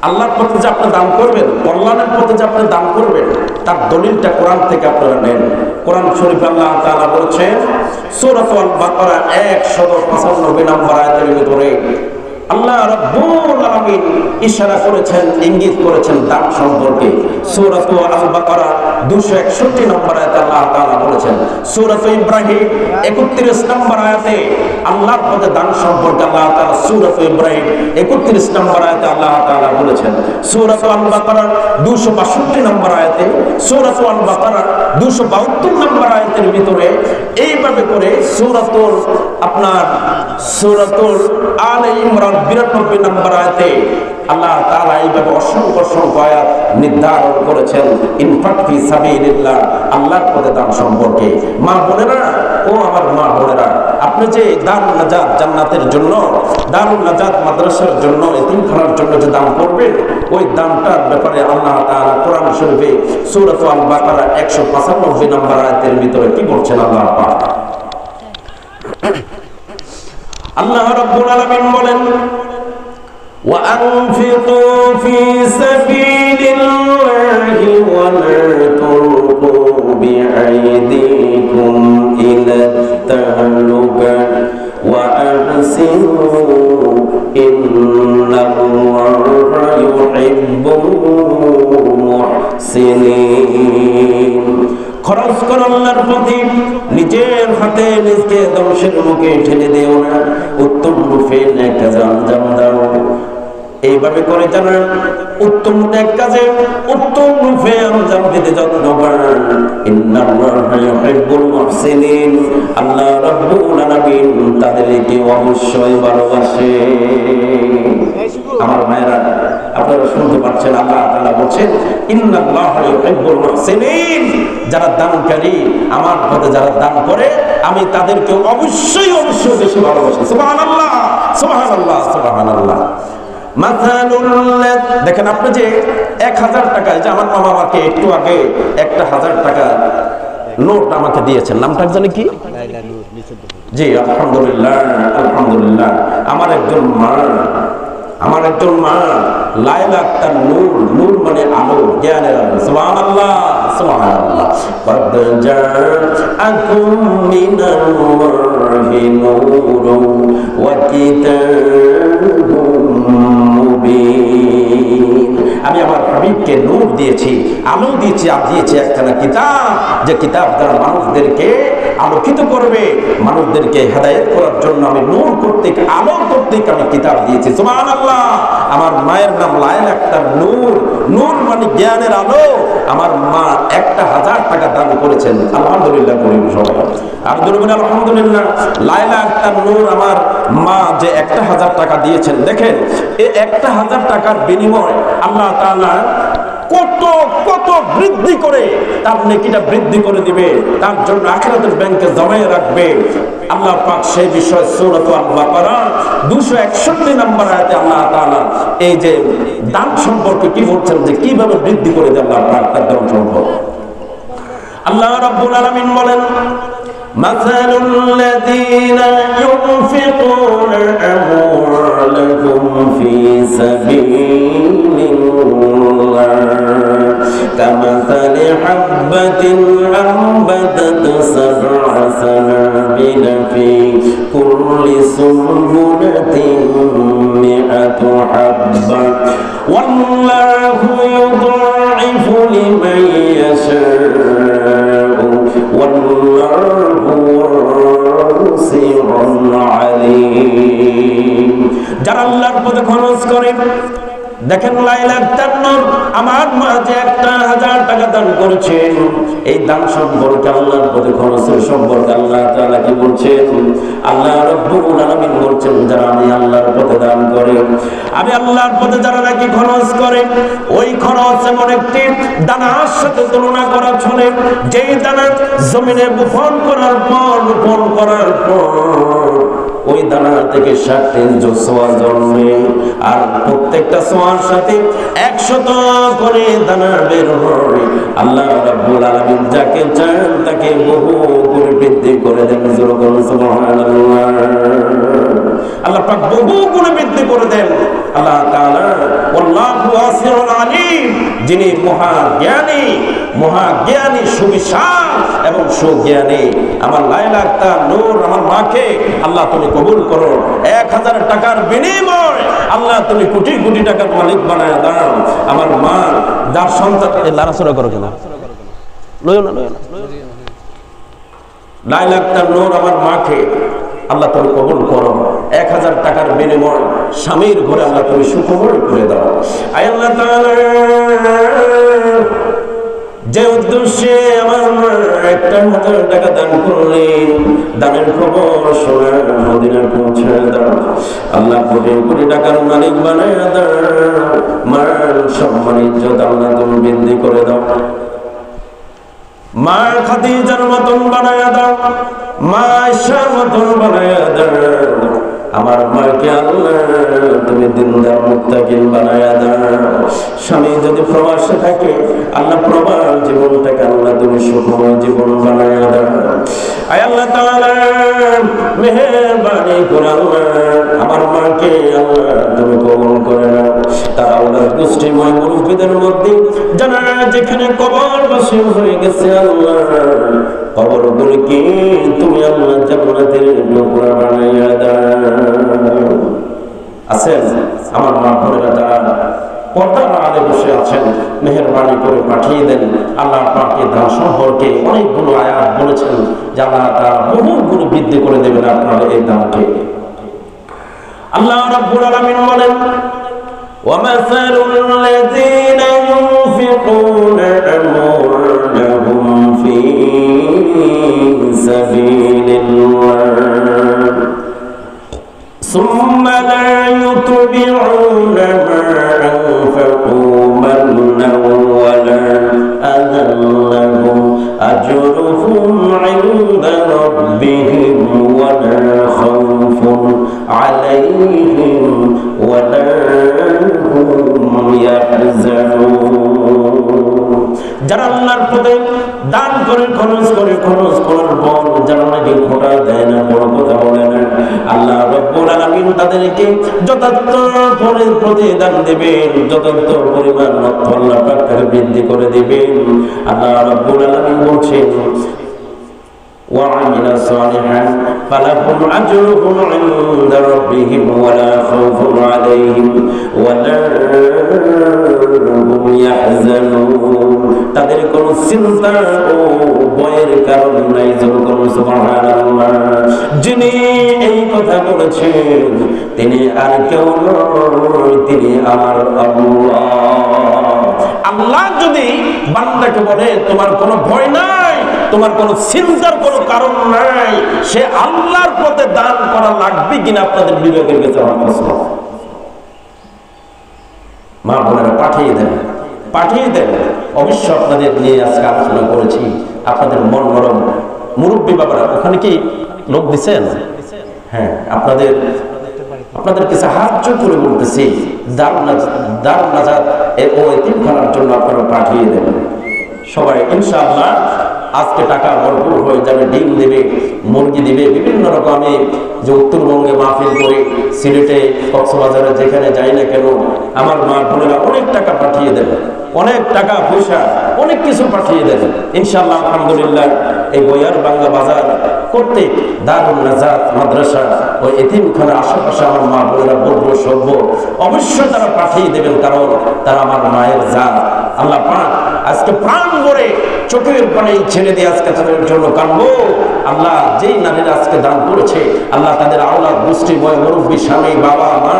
Speaker 3: আল্লাহর পথে যে আপনি দান করবেন, কল্যাণের পথে যে আপনি দান করবেন, তার দলিলটা কোরআন থেকে আপনারা নেন। কোরআন শরীফে আল্লাহ তাআলা বলেছেন সূরা আল-বাকারা 195 নম্বর আয়াতের ভিতরে আল্লাহ রাব্বুল আলামিন ইশারা করেছেন, ইঙ্গিত করেছেন দান সম্পর্কে। সূরা আল-বাকারা 261 নম্বর আয়াতে আল্লাহ তাআলা বলেছেন। সূরা ইব্রাহিম 31 নম্বর আয়াতে আল্লাহর পথে দান সম্পর্কে আল্লাহ তাআলা সূরা ইব্রাহিম 31 নম্বর আয়াতে আল্লাহ তাআলা বলেছেন। সূরা আল-বাকারা 262 নম্বর আয়াতে, সূরা আল-বাকারা 272 নম্বর আয়াতের ভিতরে এইভাবে করে সূরাতুল আলে ইমরান 92 নম্বর আয়াতে আল্লাহ তাআলা এইভাবে অসংখ্য অসংখ্য আয়াত নির্ধারণ করেছেন ইনফাক ফি সাবিলিল্লাহ, আল্লাহর পথে দান সম্পর্কে। মা বোনেরা, ও আমার মা বোনেরা, আপনি যে দারুন নাজাত জান্নাতের জন্য, দারুন নাজাত মাদ্রাসার জন্য, এতিমখানার জন্য যে দান করবেন, ওই দানটার ব্যাপারে আল্লাহ তাআলা কোরআন শরীফে সূরা আল-বাকারা 195 নম্বর আয়াতের ভিতরে কি বলছেন আল্লাহ পাক? আল্লাহ রাব্বুল আলামিন বলেন وَأَنفِقُوا فِي سَبِيلِ اللَّهِ وَلَا تُلْقُوا بِأَيْدِيكُمْ إِلَى التَّهْلُكَةِ وَأَحْسِنُوا إِنَّ اللَّهَ يُحِبُّ الْمُحْسِنِينَ। খরচ করো আল্লাহর পথে, নিজের হাতে নিজকে ধ্বংসের মুখে ঠেলে দিও না, উত্তম রূপে নেক কাজে আঞ্জাম দাও। এইভাবে করে যারা উত্তম নেক কাজে উত্তম রূপে আঞ্জাম দিতে যত্নবান, ইন্নাল্লাহা ইউহিব্বুল মুহসিনিন, আল্লাহ রাব্বুল আলামিন তাদেরকে অবশ্যই ভালোবাসে। আমার মায়েরা, আপনারা শুনতে পাচ্ছেন আল্লাহ তাআলা বলছেন ইন্নাল্লাহা ইউহিব্বুল মুহসিনিন, যারা দানকারী, আমার পথে যারা দান করে, আমি তাদেরকে অবশ্যই অবশ্যই বেশি ভালোবাসি। সুবহানাল্লাহ, সুবহানাল্লাহ, সুবহানাল্লাহ। দেখেন, আপনি যে 1000 টাকা, যে আমার মামা আমাকে একটু আগে 1000 টাকা নোট আমাকে দিয়েছেন, নামটা জানি কি? জি, আলহামদুলিল্লাহ, আলহামদুলিল্লাহ। আমার একজন মা লায়লা আক্তার নূর, নূর মানে আলো, জ্ঞানের আলো। সুবহানাল্লাহ, সুবহানাল্লাহ। قد جاءكم من الله نور وكتاب مبين। আমি আমার হাবিবকে নূর দিয়েছি, আলো দিয়েছি, আর দিয়েছি একখানা কিতাব, যে কিতাব দ্বারা মানুষদেরকে আলোকিত করবে, মানুষদেরকে হেদায়েত করার জন্য আমি নূর কর্তৃক, আলো কর্তৃক আমি কিতাব দিয়েছি। সুবহানাল্লাহ। আমার মায়ের নাম লায়লা আক্তার নূর, নূর মানে জ্ঞানের আলো। আমার মা 1000 টাকা দান করেছেন, আলহামদুলিল্লাহ করি সবাই। আর বলবেন আলহামদুলিল্লাহ। লায়লা আক্তার নূর আমার মা যে 1000 টাকা দিয়েছেন, দেখেন এই 1000 টাকার বিনিময় আল্লাহ তাআলা কত কত বৃদ্ধি করে তার নেকিটা বৃদ্ধি করে দিবে, তার জন্য আখিরাতের ব্যাংকে জমায়ে রাখবে। আল্লাহ পাক সেই বিষয় সূরা আল-বাকারা 261 নম্বর আয়াতে আল্লাহ তাআলা এই যে দান সম্পর্কে কি বলছেন, যে কিভাবে বৃদ্ধি করে দেন আল্লাহ পাক তার দান সম্পর্ক। আল্লাহ রাব্বুল আলামিন বলেন মাসালুল্লাযীনা ইউনফিকুনা আমওয়ালাহুম ফী সাবিলিল্লাহ كمثل حبة أنبتت 7 سنابل في كل سنبلة 100 حبة والله يضاعف لمن يشاء والله واسع عليم যারা আল্লাহর পথে খরচ করে দেখেন লাইলা তান্নূর আমার মাঝে 1000 টাকা দান করেছেন এই দান সম্পর্কে আল্লাহর পথে খরচের সম্পর্কে আল্লাহ তাআলা কি বলছেন আল্লাহ রাব্বুল আলামিন বলছেন যারা আমি আল্লাহর পথে দান করে আমি আল্লাহর পথে যারা নাকি খরচ করে ওই খরচ এমন একটি দানার সাথে তুলনা করা চলে যেই দানা জমিনে বপন করার পর ওই দানা থেকে 60 সোয়া জন্মে আর প্রত্যেকটা সোয়ার সাথে 100 করে দানা বের হয় আল্লাহ রাব্বুল আলামিন যাকে চান তাকে বহু করে বৃদ্ধি করে দেন সুবহানাল্লাহ আল্লাহ পাক বহু গুণে বৃদ্ধি করে দেন আল্লাহ তাআলা আল্লাহু ওয়াসিউল আলিম যিনি মহাজ্ঞানী সুবিশাল এবং সুজ্ঞানী আমার লাইলা আক্তার নূর আমার মাকে আল্লাহ তুমি কবুল করো 1000 টাকার বিনিময় আল্লাহ তুমি কোটি কোটি টাকার মালিক বানায় দাও আমার মা যার সন্তান লারাসরা করো কেন লয়ো না লাইলা আক্তার নূর আমার মাকে আল্লাহ তুমি কবুল করো 1000 টাকার বিনিময় স্বামীর ঘরে আল্লাহ তুমি সুখময় করে দাও আয় আল্লাহ তাআলা যে উদ্দেশ্যে আমার 1000 টাকা দান করলেন দানের খবর শোনা মদিনায় পৌঁছে দাও আল্লাহ কোটি কোটি টাকার মালিক বানায় দাও মান সম্মান ইজ্জত আল্লাহ তুমি বৃদ্ধি করে দাও মা খাদিজার মতন বানায় দাও মা আয়েশার মতন বানায় দাও আমার মাকে আল্লাহ তুমি দিনদার মুত্তাকিন বানায়া দাও স্বামী যদি প্রবাসে থাকে আল্লাহ প্রবাস জীবনটাকে আল্লাহ তুমি সুখময় জীবন বানায়া দাও আয় আল্লাহ তাআলা মেহেরবানি করে আল্লাহ আমার মাকে আল্লাহ তুমি কবুল করে নাও তার আওলাদ গোষ্ঠীময় মুরব্বিদের মধ্যে যারা যেখানে কবরবাসী হয়ে গেছে আল্লাহ কবরগুলোকে তুমি আল্লাহ জান্নাতের টুকরা বানায়া দাও আছেন আমার মা বোনেরা যারা পর্দার আড়ালে বসে আছেন মেহেরবানি করে পাঠিয়ে দেন আল্লাহ পাকে দান সম্পর্কে অনেকগুলো আয়াত বলেছেন যে আল্লাহ তাআলা বহু গুণ বৃদ্ধি করে দেবেন আপনার এই দানকে আল্লাহ রাব্বুল আলামিন বলেন وَمَثَلُ الَّذِينَ يُنْفِقُونَ أَمْوَالَهُمْ فِي سَبِيلِ اللَّهِ ثُمَّ لَا يُتْبِعُونَ مَا أَنفَقُوا مَنًّا وَلَا أَذًى لَّهُمْ أَجْرُهُمْ عِندَ رَبِّهِمْ وَلَا خَوْفٌ عَلَيْهِمْ وَلَا هُمْ يَحْزَنُونَ যারা আল্লাহর পথে দান করে খরচ করার পর যারা নাকি খোটা দেয় না বড় কথা বলে না আল্লাহ রাব্বুল আলামিন তাদেরকে যথার্থ প্রতিদান দেবেন যথার্থ পরিমাণ অর্থ আল্লাহ পাক বৃদ্ধি করে দিবেন আল্লাহ রাব্বুল আলামিন বলছেন وعمل صالحا فلهم أجرهم عند ربهم ولا خوف عليهم ولا هم يحزنون তাদের কোনো চিন্তা ও ভয়ের কারণ নাই যখন সুবহানাল্লাহ যিনি এই কথা বলেছেন তিনি আর কেউ নয় তিনি আমার আল্লাহ আল্লাহ যদি বান্দাকে বলে তোমার কোনো ভয় নাই তোমার কোনো চিন্তার কোনো কারণ নাই সে আল্লাহর পথে দান করা লাগবে কিনা আপনাদের বিবেকের কাছে আমার প্রশ্ন মা বোনেরা পাঠিয়ে দেন অবশ্য আপনাদের নিয়ে আজকে আলোচনা করেছি আপনাদের মন নরম মুরব্বী বাবারা ওখানে কি লোক দিচ্ছেন হ্যাঁ আপনাদেরকে সাহায্য করে বলতেছি দারুন নাজাত ও এতিমখানার জন্য আপনারা পাঠিয়ে দেবেন সবাই ইনশাআল্লাহ আজকে টাকা ভরপুর হয়ে যাবে, ডিম দেবে, মুরগি দিবে, বিভিন্ন রকমে যে উত্তরবঙ্গে মাহফিল করে, সিলেটে, কক্সবাজারে যেখানে যাই না কেন, আমার মা বোনেরা অনেক টাকা পাঠিয়ে দেবে, অনেক টাকা পয়সা অনেক কিছু পাঠিয়ে দেবে ইনশাআল্লাহ। আলহামদুলিল্লাহ এই বইয়ার বাংলা বাজার করতে দারুন নাজাত মাদ্রাসা ওই এতিমখানার আশেপাশে আমার মা বোনেরা বলবো সভ্য অবশ্যই তারা পাঠিয়ে দেবেন, কারণ তারা আমার মায়ের জাত। আল্লাহ পাক আজকে প্রাণ ভরে চোখের পানি ছেড়ে দিয়ে আজকে তাদের জন্য কাঁদবো। আল্লাহ যেই নারীরা আজকে দান করেছে, আল্লাহ তাদের আওলাদ গোষ্ঠী বয় মুরব্বী স্বামী বাবা মা,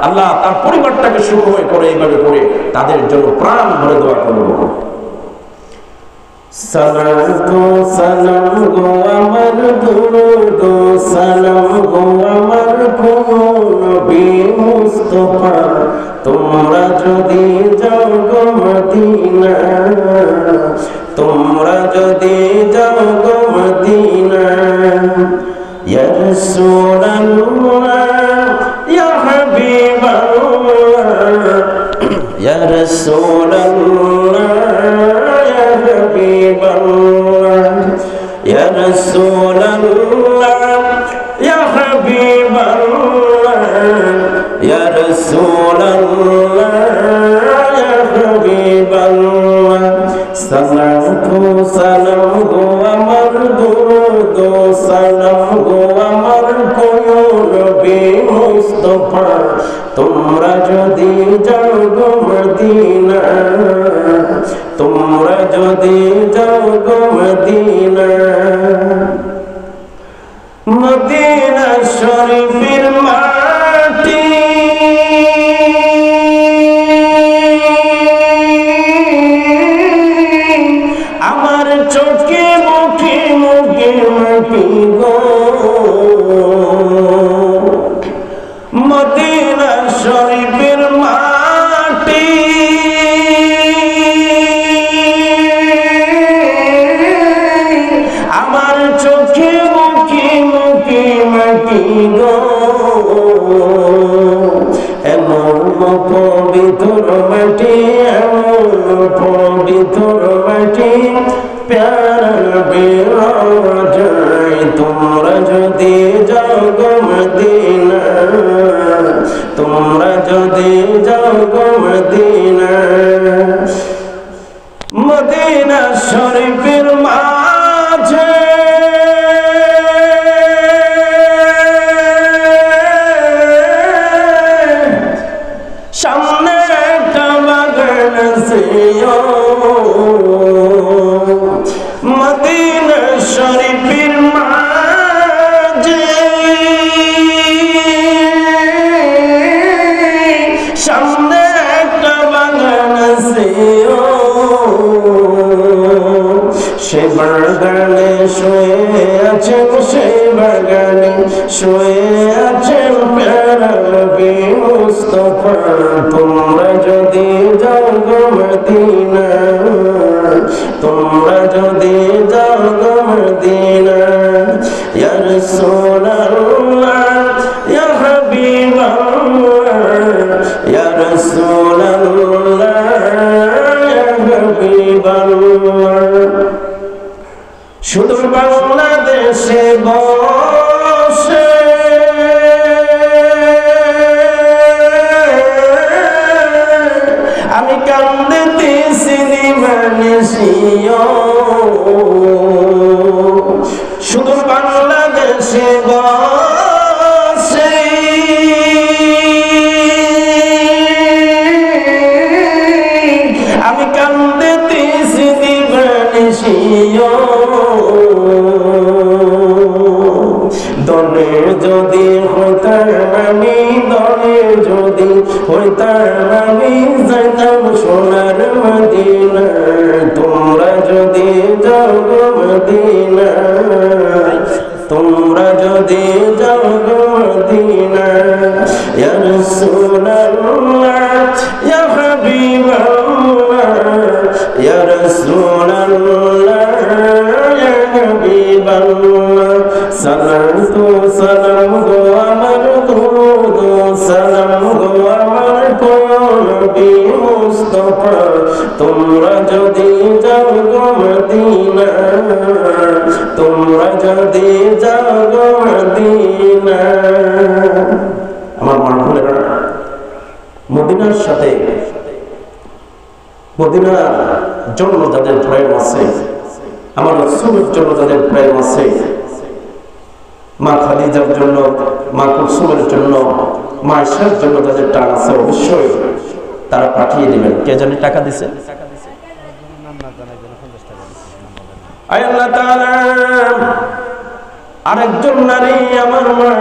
Speaker 3: আল্লাহ তার পরিবারটাকে সুখময় করে এইভাবে করে তাদের জন্য প্রাণ ভরে দোয়া করবো। সালাতু সালাম গো আমার দুরূদ সালাম গো আমার নবী মুস্তাফা, তোমরা যদি যাও গো মদিনা, তোমরা যদি যাও গো মদিনা, ইয়া রাসূলুল্লাহ ইয়া হাবিবাল্লাহ, ইয়া রাসূলুল্লাহ يا رسول الله يا حبيب الله يا رسول الله يا حبيب الله সালাতু সালাম গো আমার দুরূদ সালাম গো আমার নবী মুস্তাফা, তোমরা যদি যাও গো মদিনা, তোমরা যদি যাও গো মদিনা, মদিনা শরীফের মাটি আমার চোখে মুখে মুখে মাটি গো, মদিনা শরীফের মাটি আমার চোখে মুখে মুখে মাটি গো, এমন পবিত্র মাটি, এমন পবিত্র মাটি প্যারা বেরায়, তোমরা যদি যাও গো মদিনা, তোমরা যদি যাও গো মদিনা, মদিনা শরীফের মাঝে সামনে একটা বাগান আছে, মদিনা শরীফের মাঝে সামনে একটা বাগান আছে, সে বাগানে শুয়ে আছেন, সে বাগানে শুয়ে আছেন প্যারা নবী মুস্তাফা, তোমরা যদি যাও গো মদিনা, তোমরা যদি যাও গো মদিনা, ইয়া রাসূলুল্লাহ ইয়া হাবিবাল্লাহ, ইয়া রাসূলুল্লাহ ইয়া হাবিবাল্লাহ, শুধু বাংলাদেশে বসে আমি কান্দিতেছি দিবানিশিও, শুধু বাংলাদেশে বসে আমি কান্দিতেছি দিবানিশিও, দলে যদি হইতাম আমি, দলে যদি হইতাম আমি, যাইতাম সোনার মদিনা, তোমরা যদি যাও গো মদিনা, তোমরা যদি যাও গো মদিনা, ইয়া রাসূলুল্লাহ ইয়া হাবিবাল্লাহ, ইয়া রাসূলুল্লাহ ইয়া হাবিবাল্লাহ, সালাতু সালাম গো আমার দুরূদ সালাম গো আমার নবী মুস্তাফা তোমরা যদি যাও গো মদিনা তোমরা যদি যাও গো মদিনা আমার মা ভুলেরা মদিনার সাথে মদিনার জন্য যাদের প্রেম আছে আমার রাসূলের জন্য যাদের প্রেম আছে মা খাদিজার জন্য মা কুলসুমের জন্য মা আয়েশার জন্য যাদের টাকা আছে অবশ্যই তারা পাঠিয়ে দিবেন কে জানি টাকা দিছে আল্লাহ তাআলা আরেকজন নারী আমার মা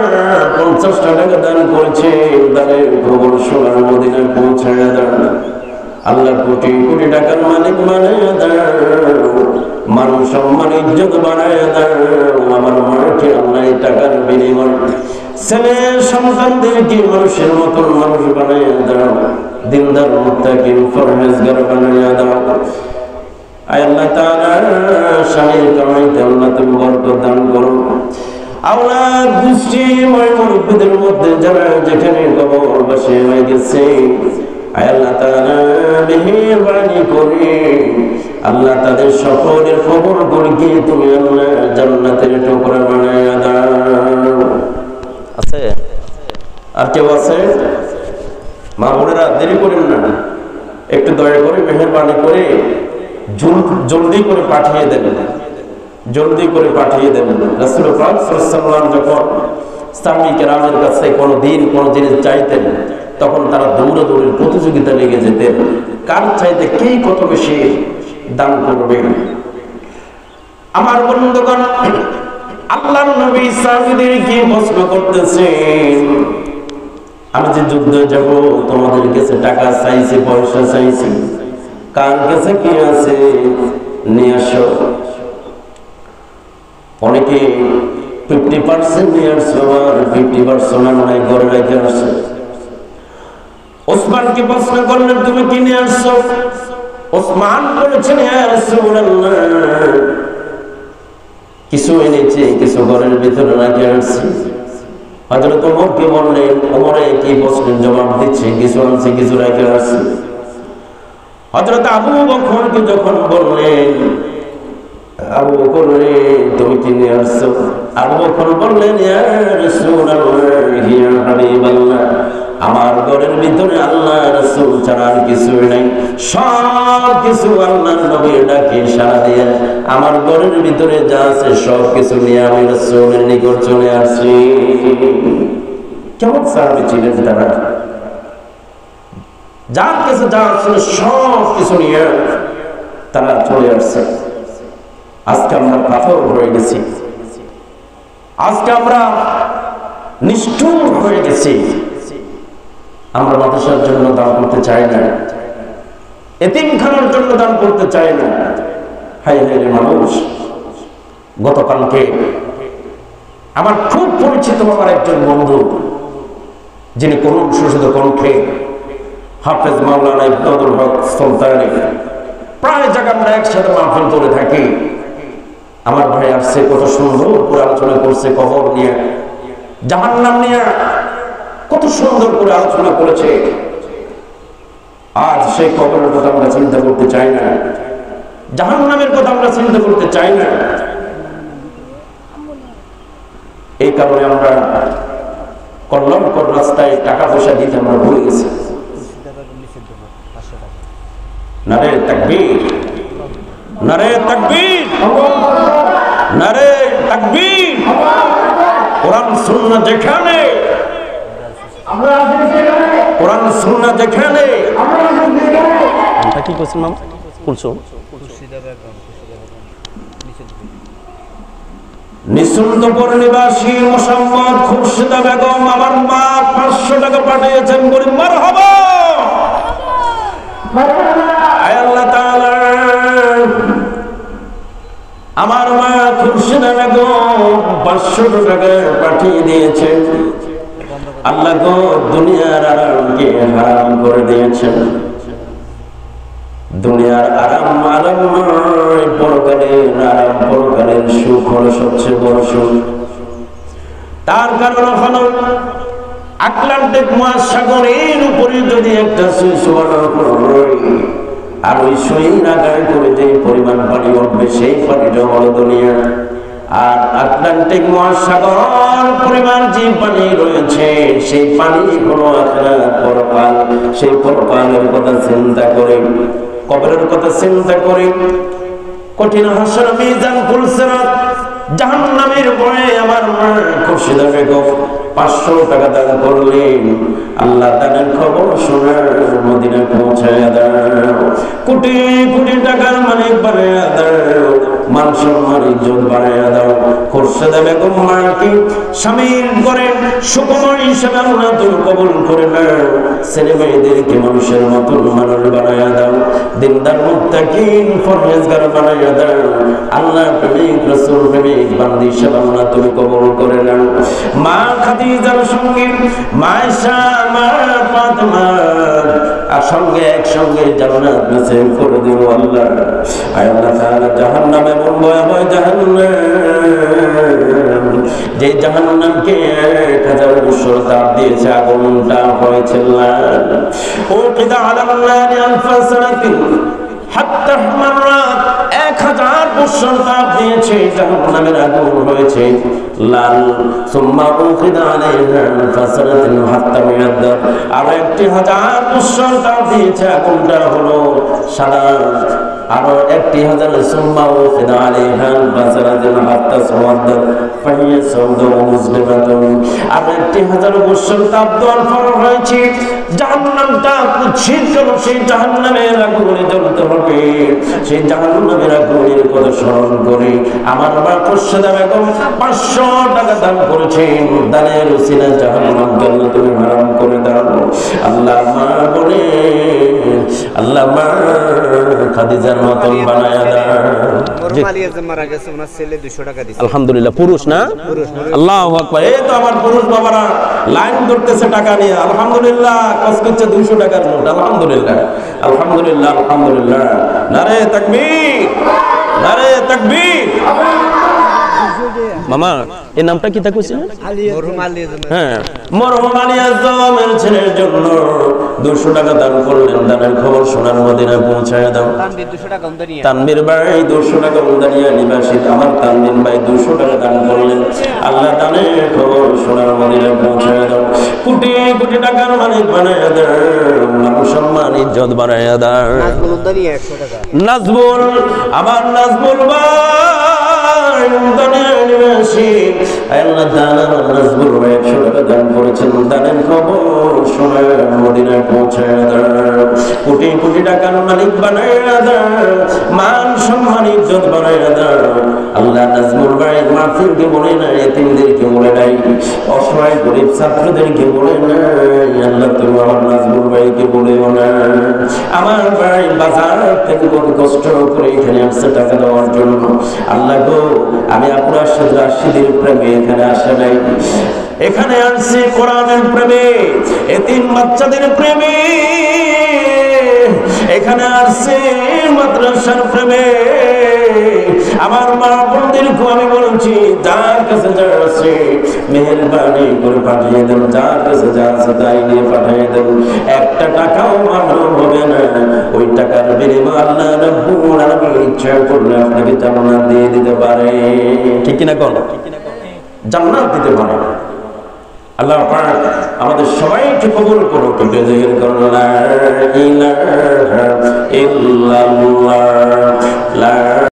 Speaker 3: 50 টাকা দান করেছে তাদের খবর শোনার মদিনায় পৌঁছায় দেন আল্লাহ কোটি কোটি টাকার মালিক বানায় দেন মান সম্মান ইজ্জত বানায় দেন আমার মাকে আল্লাহ টাকার বিনিময় ছেলে সন্তানদেরকে মানুষের মতন মানুষ বানায় দেন দিনদার মুত্তাকিন ফরহেজগার বানায় দেন আয় আল্লাহ তাআলা স্বামীর কামাইতে আল্লাহ তুমি বরকত দান করো আওলাদ গোষ্ঠী মুরব্বিদের মধ্যে যারা যেখানে কবর বসে হয়ে গেছে আয় আল্লাহ তাআলা মেহেরবানি করে আল্লাহ তাদের সকলের কবর গুলিকে তুমি আল্লাহ জান্নাতের টুকরা বানায় দাও আছে আর কেউ আছে মা বোনেরা দেরি করেন না একটু দয়া করে মেহেরবানি করে জলদি করে পাঠিয়ে দেন জলদি করে পাঠিয়ে দেন রাসূল পাক সাল্লাল্লাহু আলাইহি ওয়াসাল্লাম যখন সাহাবী কেরামের কাছে কোনো জিনিস চাইতেন তখন তারা দৌড়াদৌড়ির প্রতিযোগিতা লেগে যেতেন কার চাইতে কে কত বেশি দান করবে আমার বন্ধুগণ আল্লাহর নবী সাহাবীদেরকে প্রশ্ন করতেছেন আমি যে যুদ্ধে যাব তোমাদের কাছে টাকা চাইছি পয়সা চাইছি কার কাছে কি আছে নিয়ে আসো অনেকে 50% নিয়ে আসছে আর 50% মনে ঘরে রেখে আসছে ওসমানকে প্রশ্ন করলেন তুমি কি নিয়ে আসছো ওসমান বলেছেন ইয়া রাসূলুল্লাহ কিছু এনেছি কিছু ঘরের ভিতরে রেখে আসছি হযরত ওমরকে বললেন ওমরে কি প্রশ্নের জবাব দিচ্ছে কিছু আনছি কিছু রেখে আসছি হযরত আবু বকরকে যখন বললেন আবু বকর রে তুমি কি নিয়ে আসছো আবু বকর বললেন ইয়া রাসূলুল্লাহ ইয়া হাবিবাল্লাহ আমার ঘরের ভিতরে আল্লাহ রাসূল ছাড়া আর কিছুই নাই সব কিছু আল্লাহর নবীর ডাকে সাড়া দিয়ে আমার ঘরের ভিতরে যা আছে সব কিছু নিয়ে আমি রাসূলের নিকট চলে আসছি কেমন সাহাবী ছিলেন তারা যার কাছে যা ছিল সব কিছু নিয়ে তারা চলে আসছে আজকে আমরা পাথর হয়ে গেছি আজকে আমরা নিষ্ঠুর হয়ে গেছি আমরা মাদ্রাসার জন্য দান করতে চাই না এতিমখানার জন্য দান করতে চাই না হায় হায় রে মানুষ গতকালকে আমার খুব পরিচিত আমার একজন বন্ধু যিনি করুণ শোষিত কণ্ঠে হাফেজ মাওলানা ইবনে আব্দুল হক সুলতানি প্রায় জায়গা আমরা একসাথে মাহফিল করে থাকি আমার ভাই আসছে কত সুন্দর করে আলোচনা করছে কবর নিয়ে জাহান্নাম নিয়ে কত সুন্দর করে আলোচনা করেছে আজ সেই কবরের কথা আমরা চিন্তা করতে চাই না জাহান্নামের কথা আমরা চিন্তা করতে চাই না এই কারণে আমরা কল্যাণকর রাস্তায় টাকা পয়সা দিতে আমরা ভুলে গেছি নারে তাকবীর নারে তাকবীর নারে তাকবীর কোরআন সুন্নাহ যেখানে আমরা কোরআন সুন্নাহ যেখানে আমরা কি করছেন মামা বলছো নিসুন্দপুর নিবাসী মোসাম্মদ খুরশিদা বেগম আমার মা 500 টাকা পাঠিয়েছেন বলি মারহাবা আয় আল্লাহ তাআলা আমার মা খুরশিদা বেগম 500 টাকা পাঠিয়ে দিয়েছেন আল্লাহ গো দুনিয়ার আরামকে হারাম করে দিয়েছেন দুনিয়ার আরাম আরাম নয় পরকালের আরাম পরকালের সুখ হলো সবচেয়ে বড় সুখ তার কারণ হলো আটলান্টিক মহাসাগরের উপরে যদি একটা সুই আর ওই সুই আগায় করে যে পরিমাণ পানি উঠবে সেই পানিটা হলো দুনিয়া। আর আটলান্টিক মহাসাগর পরিমাণ যে পানি রয়েছে সেই পানি হলো আখিরাত পরকাল। সেই পরকালের কথা চিন্তা করে, কবরের কথা চিন্তা করে, কঠিন হাসর মিজান পুলসিরাত জাহান্নামের ভয়ে আমার মা খুরশিদা বেগম 500 টাকা দান করলেন। আল্লাহ দানের খবর শোনার মদিনা পৌঁছায় দাও, কোটি কোটি টাকার মালিক বানায় দাও, মান সম্মান ইজ্জত বানায় দাও। খুরশিদা বেগম মাকে স্বামীর ঘরে সুকুমার হিসেবে আল্লাহ তুমি কবুল করে নাও। ছেলে মেয়েদেরকে মানুষের মতন মানুষ বানায় দাও, দিনদার মুত্তাকিন পরহেজগার বানায় দাও। আল্লাহ প্রেমিক রাসূল প্রেমিক বান্দি হিসেবে আল্লাহ তুমি কবুল করে নাও। মা খাদিজার সঙ্গে মা আয়েশা মা ফাতেমা আর সঙ্গে একসঙ্গে জান্নাত নসিব করে দিও আল্লাহ। আয় আল্লাহ তাআলা জাহান্নামে ভয়াবহ জাহান্নাম, যে জাহান্নামকে 1000 বছর তাপ দিয়েছে, আগুনটা হয়েছে লাল। উকিদা আলান নারি আলফা সানাতিন হাত্তা মাররাত, 1000 বছর তাপ দিয়েছে, জাহান্নামের আগুন হয়েছে লাল। সুম্মা উকিদা আলাইহা আলফা সানাতিন হাত্তা মিয়াদ্দার, আর 1000 বছর তাপ দিয়েছে, আগুনটা হলো সাদা। আরো 1000 সুম্মা উকিদা আলাইহা আলফা সানাতিন হাত্তা সাওয়াদ্দার ফাহিয়া সাওদা মুসলিমাতুন, আর 1000 বছর তাপ দেওয়ার পর হয়েছে জাহান্নামটা কুৎসিত। সেই জাহান্নামের আগুনে জ্বলতে হবে। সেই জাহান্নামের আগুনের কথা স্মরণ করে আমার মা খুরশিদা বেগম 500 টাকা দান করেছেন। দানের উসিলা জাহান্নাম জান্নাত তুমি হারাম করে দাও আল্লাহ। মা বলে আল্লাহ মা খাদিজার মতন বানায়া দাও।
Speaker 6: মারা গেছে, ওনার ছেলে 200 টাকা দিয়েছে।
Speaker 3: আলহামদুলিল্লাহ, পুরুষ না? আল্লাহু আকবার। এই তো আমার পুরুষ বাবারা লাইন ধরতেছে টাকা নিয়ে। আলহামদুলিল্লাহ, কষ্ট করছে 200 টাকার নোট। আলহামদুলিল্লাহ আলহামদুলিল্লাহ আলহামদুলিল্লাহ। নারে তাকবীর, নারে তাকবীর। মামা এই নামটা কি তা কইছিলেন?
Speaker 6: মরহুম আলী আজম।
Speaker 3: হ্যাঁ, মরহুম আলী আজমের ছেলের জন্য 200 টাকা দান করলেন। দানের খবর সোনার মদিনা পৌঁছায় দাও।
Speaker 6: তানবীর 200 টাকা অনুদানিয়া।
Speaker 3: তানবীর ভাই 200 টাকা অনুদানিয়া নিবাসী আমার তানবীর ভাই 200 টাকা দান করলেন। আল্লাহ দানের খবর সোনার মদিনা পৌঁছায় দাও। কোটি কোটি টাকার মালিক বানায় দাও, মান সম্মান ইজ্জত বানায় দাও।
Speaker 6: নাজবুল অনুদানিয়া 100 টাকা।
Speaker 3: নাজবুল, আমার নাজবুল ভাই অনুদানিয়া নিবাসী আল্লাহ দান নাজবুল ভাই 100 টাকা দান করেছেন। দানের খবর সোনার মদিনায় পৌঁছায় দাও। কোটি কোটি টাকার মালিক বানায় দাও, মান সম্মান ইজ্জত বানায় দাও। আল্লাহ নাজমুল ভাই মাহফিলকে বলে নাই, এতিমদেরকে বলে নাই, অসহায় গরিব ছাত্রদেরকে বলে নাই। আল্লাহ তুমি আমার নাজমুল ভাইকে বলেও না। আমার ভাই বাজার থেকে কত কষ্ট করে এখানে আসছে টাকা দেওয়ার জন্য। আল্লাহ গো, আমি আপনার সাথে রাশিদের প্রেমে এখানে আসে নাই, এখানে আসছি কোরআনের প্রেমে, এতিম বাচ্চাদের প্রেমে, এখানে আসছে মাদ্রাসার প্রেমে। আমার মা বোনদেরকে আমি বলছি, যার কাছে যা আছে মেহেরবানি করে পাঠিয়ে দেন, যার কাছে যা আছে তাই নিয়ে পাঠিয়ে দেন। 1 টাকাও মানব হবে না। ওই টাকার বিনিময়ে আল্লাহ রাব্বুল আলামিন ইচ্ছা করলে আপনাকে জান্নাত দিয়ে দিতে পারে। ঠিক কিনা কোন? জান্নাত দিতে পারে আল্লাহ পাক। আমাদের সবাইকে কবুল করুন। জিকির করুন লা ইলাহা ইল্লাল্লাহ।